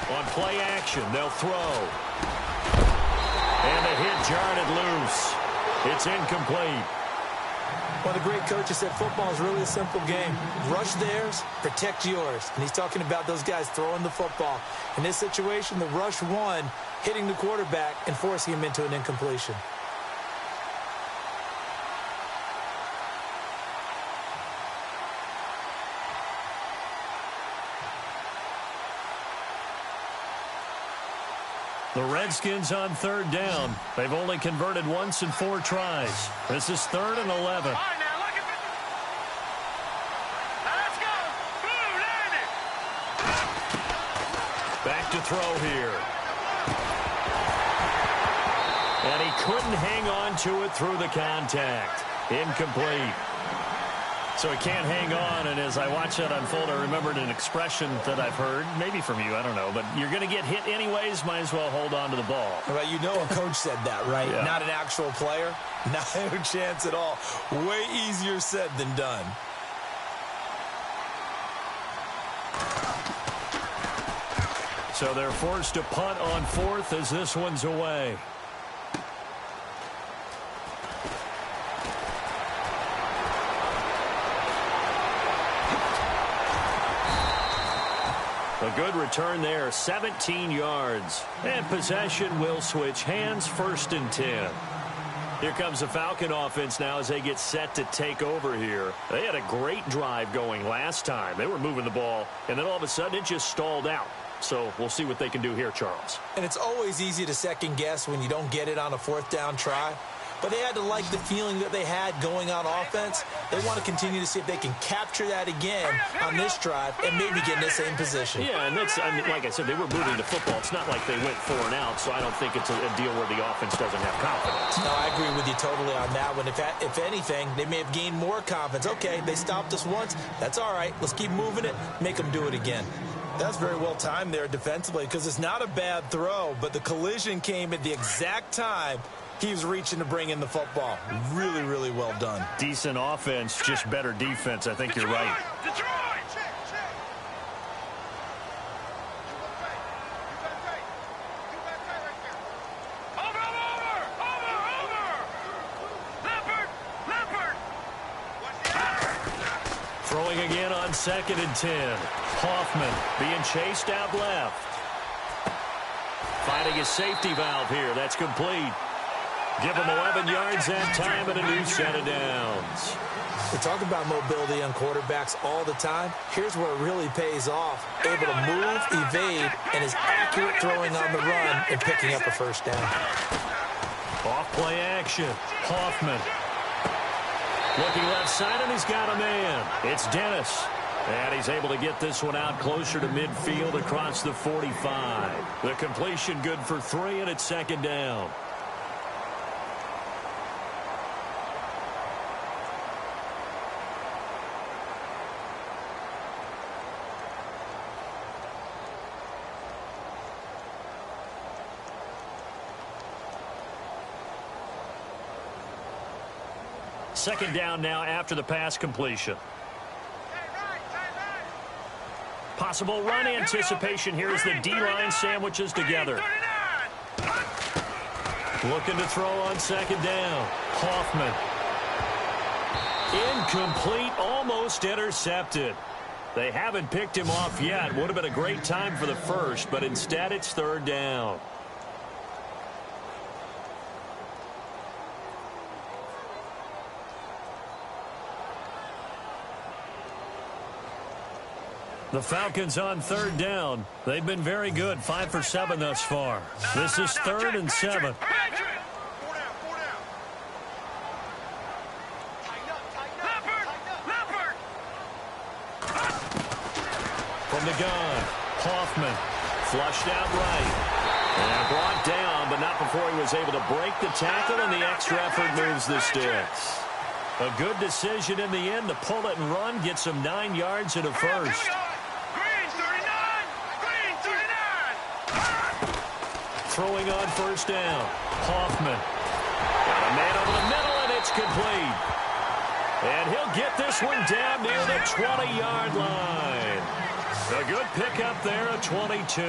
Speaker 2: On play action, they'll throw. And the hit jarred it loose. It's incomplete.
Speaker 3: One of the great coaches said football is really a simple game. Rush theirs, protect yours. And he's talking about those guys throwing the football. In this situation, the rush won, hitting the quarterback and forcing him into an incompletion.
Speaker 2: The Redskins on 3rd down. They've only converted once in 4 tries. This is 3rd and 11.
Speaker 4: Let's go. Blue 90.
Speaker 2: to throw here. And he couldn't hang on to it through the contact. Incomplete. So he can't hang on, and as I watch that unfold, I remembered an expression that I've heard, maybe from you, I don't know, but you're going to get hit anyways, might as well hold on to the ball.
Speaker 3: Well, you know a coach said that, right?
Speaker 2: Yeah. Not
Speaker 3: an actual player. Not a chance at all. Way easier said than done.
Speaker 2: So they're forced to punt on fourth as this one's away. A good return there, 17 yards. And possession will switch hands, 1st and 10. Here comes the Falcon offense now as they get set to take over here. They had a great drive going last time. They were moving the ball, and then all of a sudden it just stalled out. So we'll see what they can do here, Charles.
Speaker 3: And it's always easy to second guess when you don't get it on a 4th down try. But they had to like the feeling that they had going on offense. They want to continue to see if they can capture that again on this drive and maybe get in the same position.
Speaker 2: Yeah, and that's, I mean, like I said, they were moving the football. It's not like they went 4 and out, so I don't think it's a deal where the offense doesn't have confidence.
Speaker 3: No, I agree with you totally on that one. If anything, they may have gained more confidence. Okay, they stopped us once. That's all right. Let's keep moving it, make them do it again. That's very well timed there defensively because it's not a bad throw, but the collision came at the exact time he was reaching to bring in the football. Really, really well done.
Speaker 2: Decent offense, just better defense. I think you're right.
Speaker 4: Detroit!
Speaker 2: Throwing again on 2nd and 10. Hoffman being chased out left. Finding his safety valve here. That's complete. Give him 11 yards that time and a new set of downs.
Speaker 3: We talk about mobility on quarterbacks all the time. Here's where it really pays off. Able to move, evade, and is accurate throwing on the run and picking up a 1st down.
Speaker 2: Off play action. Hoffman. Looking left side, and he's got a man. It's Dennis. And he's able to get this one out closer to midfield across the 45. The completion good for 3, and it's 2nd down. Second down now after the pass completion. Possible run anticipation here as the D-line sandwiches together. Looking to throw on 2nd down. Hoffman. Incomplete, almost intercepted. They haven't picked him off yet. Would have been a great time for the first, but instead it's 3rd down. The Falcons on 3rd down. They've been very good, 5 for 7 thus far. This is 3rd and 7. From the gun, Hoffman flushed out right. And brought down, but not before he was able to break the tackle, and the extra effort moves the sticks. A good decision in the end to pull it and run, get some 9 yards and a 1st. Throwing on 1st down. Hoffman. Got a man over the middle, and it's complete. And he'll get this one down near the 20-yard line. A good pickup there at 22.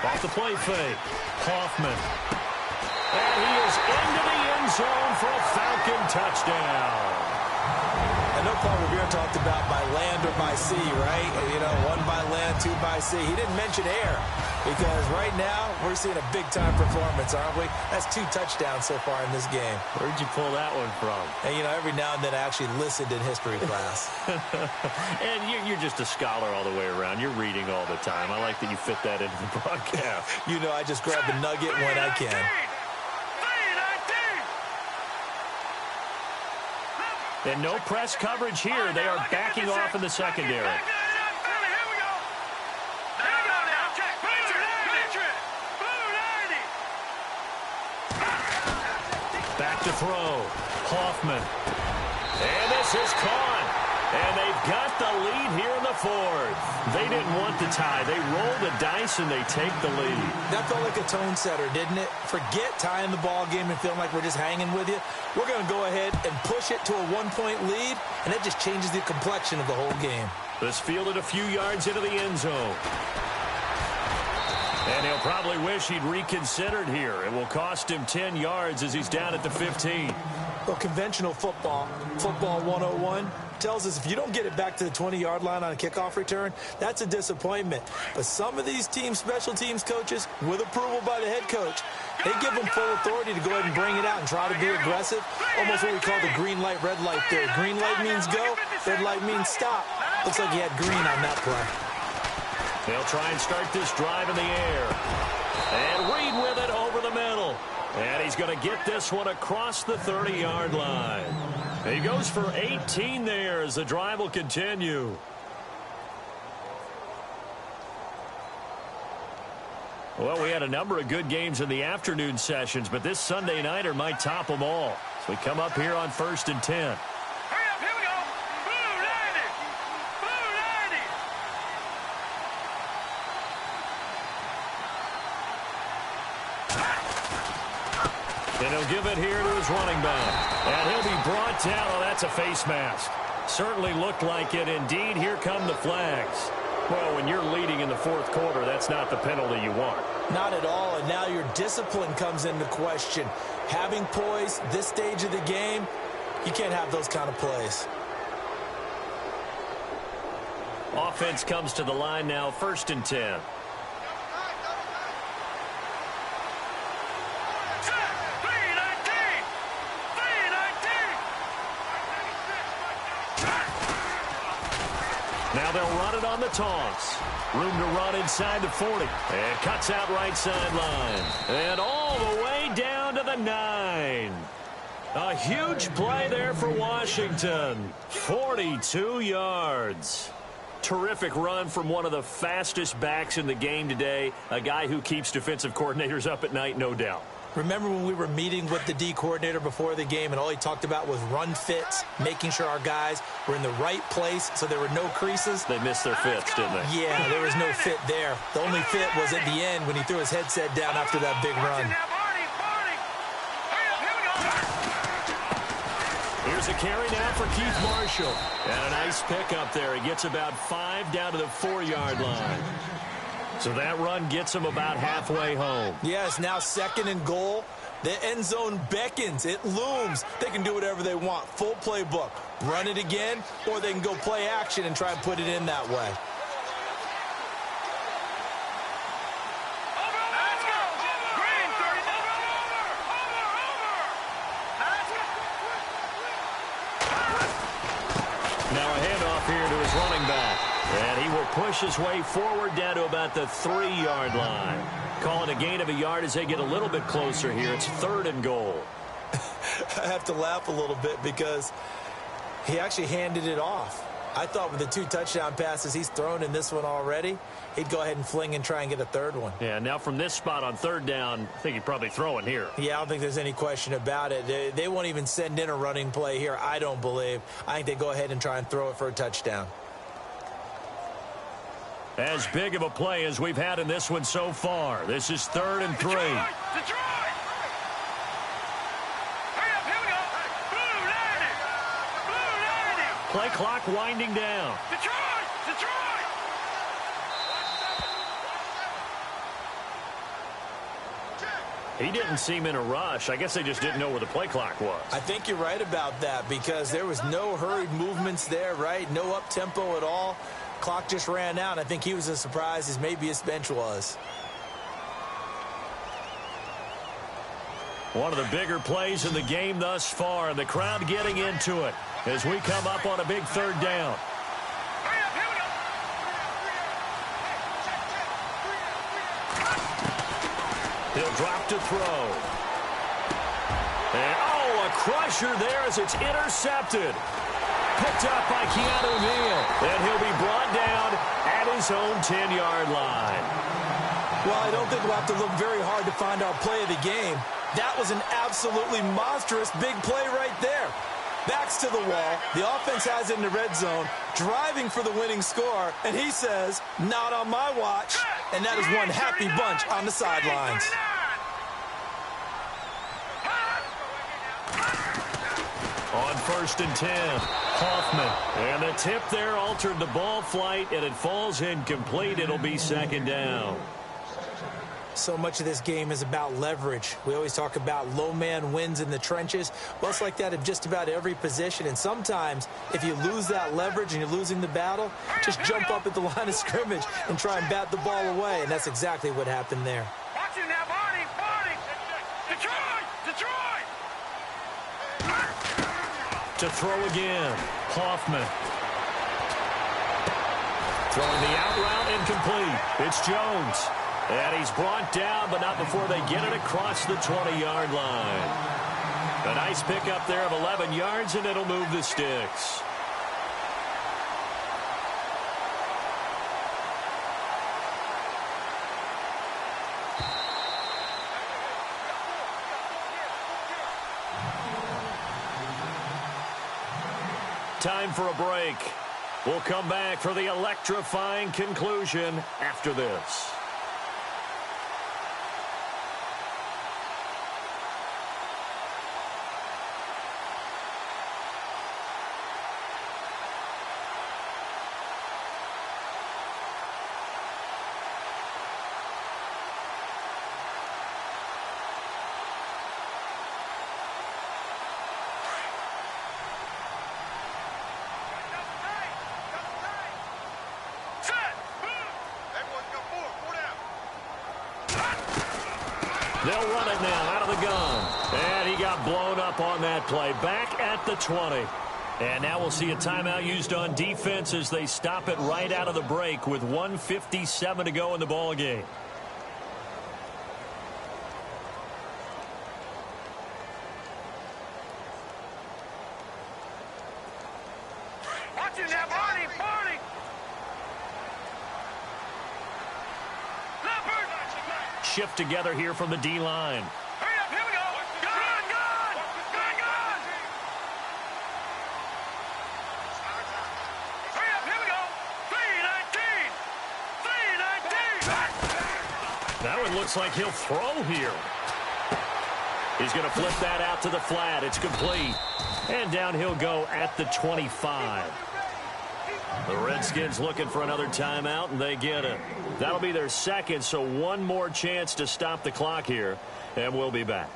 Speaker 2: Off the play fake. Hoffman. And he is into the end zone for a Falcon touchdown.
Speaker 3: I know Paul Revere talked about by land or by sea, right? You know, 1 by land, 2 by sea. He didn't mention air because right now we're seeing a big-time performance, aren't we? That's 2 touchdowns so far in this game.
Speaker 2: Where'd you pull that one from?
Speaker 3: And, you know, every now and then I actually listened in history class.
Speaker 2: And you're just a scholar all the way around. You're reading all the time. I like that you fit that into the broadcast.
Speaker 3: You know, I just grab the nugget when I can.
Speaker 2: And no press coverage here. They are backing off in the secondary. Back to throw. Hoffman. And this is caught. And they've got the lead here in the fourth. They didn't want the tie. They roll the dice and they take the lead.
Speaker 3: That felt like a tone setter, didn't it? Forget tying the ball game and feeling like we're just hanging with you. We're going to go ahead and push it to a one-point lead, and it just changes the complexion of the whole game.
Speaker 2: This fielded a few yards into the end zone. And he'll probably wish he'd reconsidered here. It will cost him 10 yards as he's down at the 15.
Speaker 3: Well, conventional football 101, tells us if you don't get it back to the 20-yard line on a kickoff return, that's a disappointment. But some of these special teams coaches, with approval by the head coach, they give them full authority to go ahead and bring it out and try to be aggressive, almost what we call the green light, red light theory. Green light means go, red light means stop. Looks like he had green on that play.
Speaker 2: They'll try and start this drive in the air. And Reed with it over the middle. And he's going to get this one across the 30-yard line. He goes for 18 there as the drive will continue. Well, we had a number of good games in the afternoon sessions, but this Sunday nighter might top them all. So we come up here on 1st and 10. And he'll give it here to his running back. And he'll be brought down. Oh, that's a face mask. Certainly looked like it. Indeed, here come the flags. Well, when you're leading in the fourth quarter, that's not the penalty you want.
Speaker 3: Not at all, and now your discipline comes into question. Having poise this stage of the game, you can't have those kind of plays.
Speaker 2: Offense comes to the line now, 1st and 10. Now they'll run it on the toss. Room to run inside the 40. And cuts out right sideline. And all the way down to the 9. A huge play there for Washington. 42 yards. Terrific run from one of the fastest backs in the game today. A guy who keeps defensive coordinators up at night, no doubt.
Speaker 3: Remember when we were meeting with the D coordinator before the game and all he talked about was run fits, making sure our guys were in the right place so there were no creases?
Speaker 2: They missed their fits, didn't they?
Speaker 3: Yeah, there was no fit there. The only fit was at the end when he threw his headset down after that big run.
Speaker 2: Here's a carry now for Keith Marshall. And a nice pickup there. He gets about 5 down to the 4-yard line. So that run gets him about halfway home.
Speaker 3: Yes, now 2nd and goal. The end zone beckons. It looms. They can do whatever they want. Full playbook. Run it again, or they can go play action and try and put it in that way.
Speaker 2: Now a handoff here to his running back. And he will push his way forward down to about the 3-yard line. Calling a gain of a yard as they get a little bit closer here. It's 3rd and goal.
Speaker 3: I have to laugh a little bit because he actually handed it off. I thought with the 2 touchdown passes he's thrown in this one already, he'd go ahead and fling and try and get a 3rd one.
Speaker 2: Yeah, now from this spot on 3rd down, I think he'd probably throw it here.
Speaker 3: Yeah, I don't think there's any question about it. They won't even send in a running play here, I don't believe. I think they go ahead and try and throw it for a touchdown.
Speaker 2: As big of a play as we've had in this one so far. This is 3rd and 3. Play clock winding down. He didn't seem in a rush. I guess they just didn't know where the play clock was.
Speaker 3: I think you're right about that because there was no hurried movements there, right? No up-tempo at all. Clock just ran out. I think he was as surprised as maybe his bench was.
Speaker 2: One of the bigger plays in the game thus far, and the crowd getting into it as we come up on a big 3rd down. He'll drop to throw. And, oh, a crusher there as it's intercepted. Picked up by Callina. And he'll be brought down at his own 10-yard line.
Speaker 3: Well, I don't think we'll have to look very hard to find our play of the game. That was an absolutely monstrous big play right there. Backs to the wall. The offense has it in the red zone, driving for the winning score, and he says, not on my watch. And that is one happy bunch on the sidelines.
Speaker 2: On 1st and 10, Hoffman. And the tip there altered the ball flight, and it falls incomplete. It'll be 2nd down.
Speaker 3: So much of this game is about leverage. We always talk about low man wins in the trenches. Well, it's like that in just about every position. And sometimes, if you lose that leverage and you're losing the battle, just jump up at the line of scrimmage and try and bat the ball away. And that's exactly what happened there.
Speaker 4: Watch him now, Barney. Detroit!
Speaker 2: To throw again, Hoffman. Throwing the out route incomplete. It's Jones. And he's brought down, but not before they get it across the 20-yard line. A nice pickup there of 11 yards, and it'll move the sticks. Time for a break. We'll come back for the electrifying conclusion after this. They'll run it now out of the gun. And he got blown up on that play. Back at the 20. And now we'll see a timeout used on defense as they stop it right out of the break with 1:57 to go in the ball game.
Speaker 4: Watch him now, Barney.
Speaker 2: Shift together here from the D-line.
Speaker 4: Hurry up, here we go. Gun. Hurry up, here we go. 3-19.
Speaker 2: That one looks like he'll throw here. He's going to flip that out to the flat. It's complete. And down he'll go at the 25. The Redskins looking for another timeout, and they get it. That'll be their second, so one more chance to stop the clock here, and we'll be back.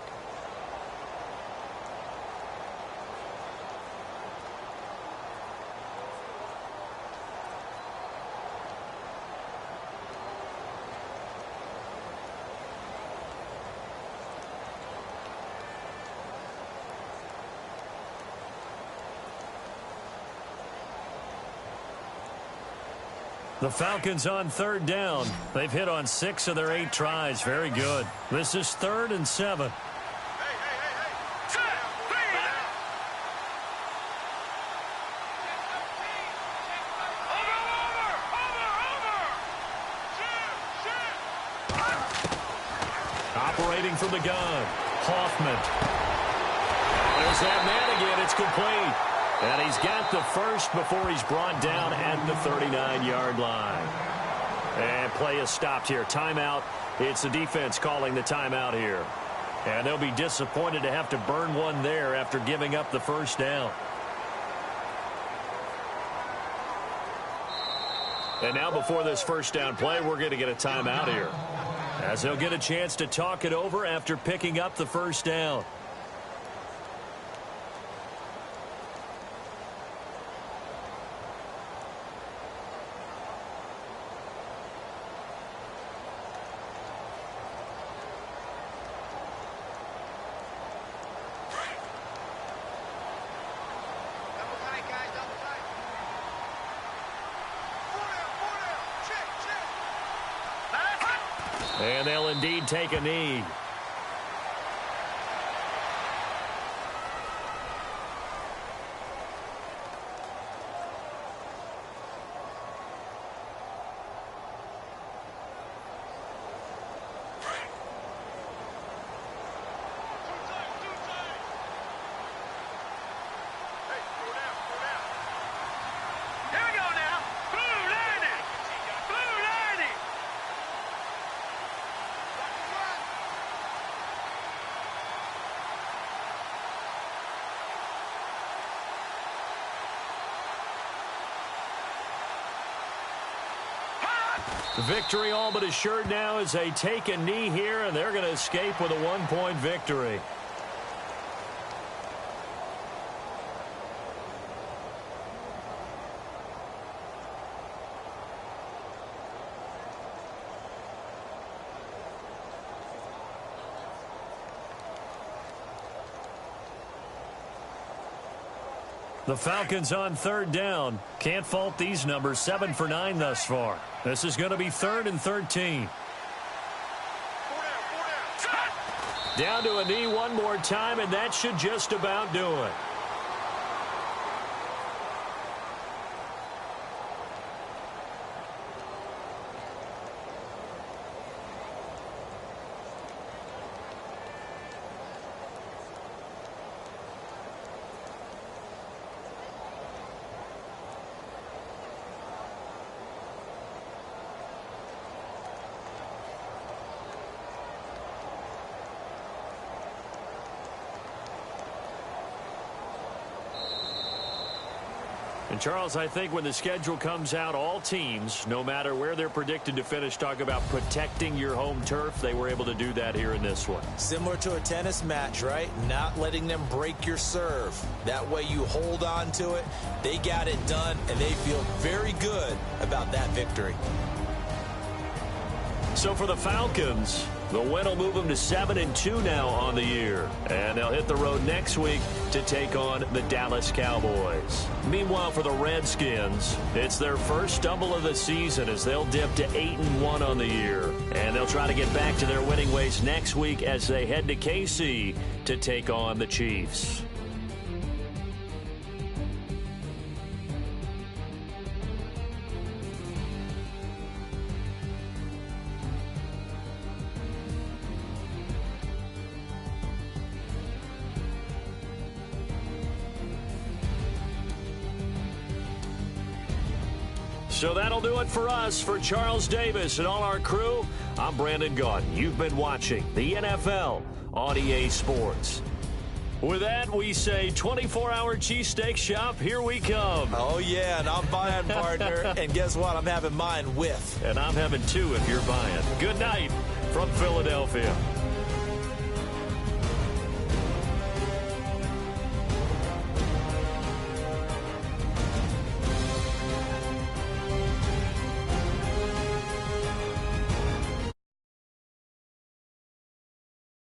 Speaker 2: The Falcons on 3rd down. They've hit on 6 of their 8 tries. Very good. This is 3rd and 7. Operating from the gun, Hoffman. There's that man again. It's complete. And he's got the first before he's brought down at the 39-yard line. And play is stopped here. Timeout. It's the defense calling the timeout here. And they'll be disappointed to have to burn one there after giving up the first down. And now before this first down play, we're going to get a timeout here, as they'll get a chance to talk it over after picking up the first down. And they'll indeed take a knee. Victory all but assured now as they take a knee here, and they're going to escape with a 1-point victory. The Falcons on third down. Can't fault these numbers. 7 for 9 thus far. This is going to be 3rd and 13. Down to a knee one more time, and that should just about do it. And Charles, I think when the schedule comes out, all teams, no matter where they're predicted to finish, talk about protecting your home turf. They were able to do that here in this one.
Speaker 3: Similar to a tennis match, right? Not letting them break your serve. That way you hold on to it. They got it done, and they feel very good about that victory.
Speaker 2: So for the Falcons, the win will move them to 7-2 now on the year. And they'll hit the road next week to take on the Dallas Cowboys. Meanwhile, for the Redskins, it's their first stumble of the season as they'll dip to 8-1 on the year. And they'll try to get back to their winning ways next week as they head to KC to take on the Chiefs. So that'll do it for us. For Charles Davis and all our crew, I'm Brandon Gaudin. You've been watching the NFL on EA Sports. With that, we say 24-hour cheesesteak shop, here we come.
Speaker 3: Oh, yeah, and I'm buying, partner. And guess what? I'm having mine with.
Speaker 2: And I'm having two if you're buying. Good night from Philadelphia.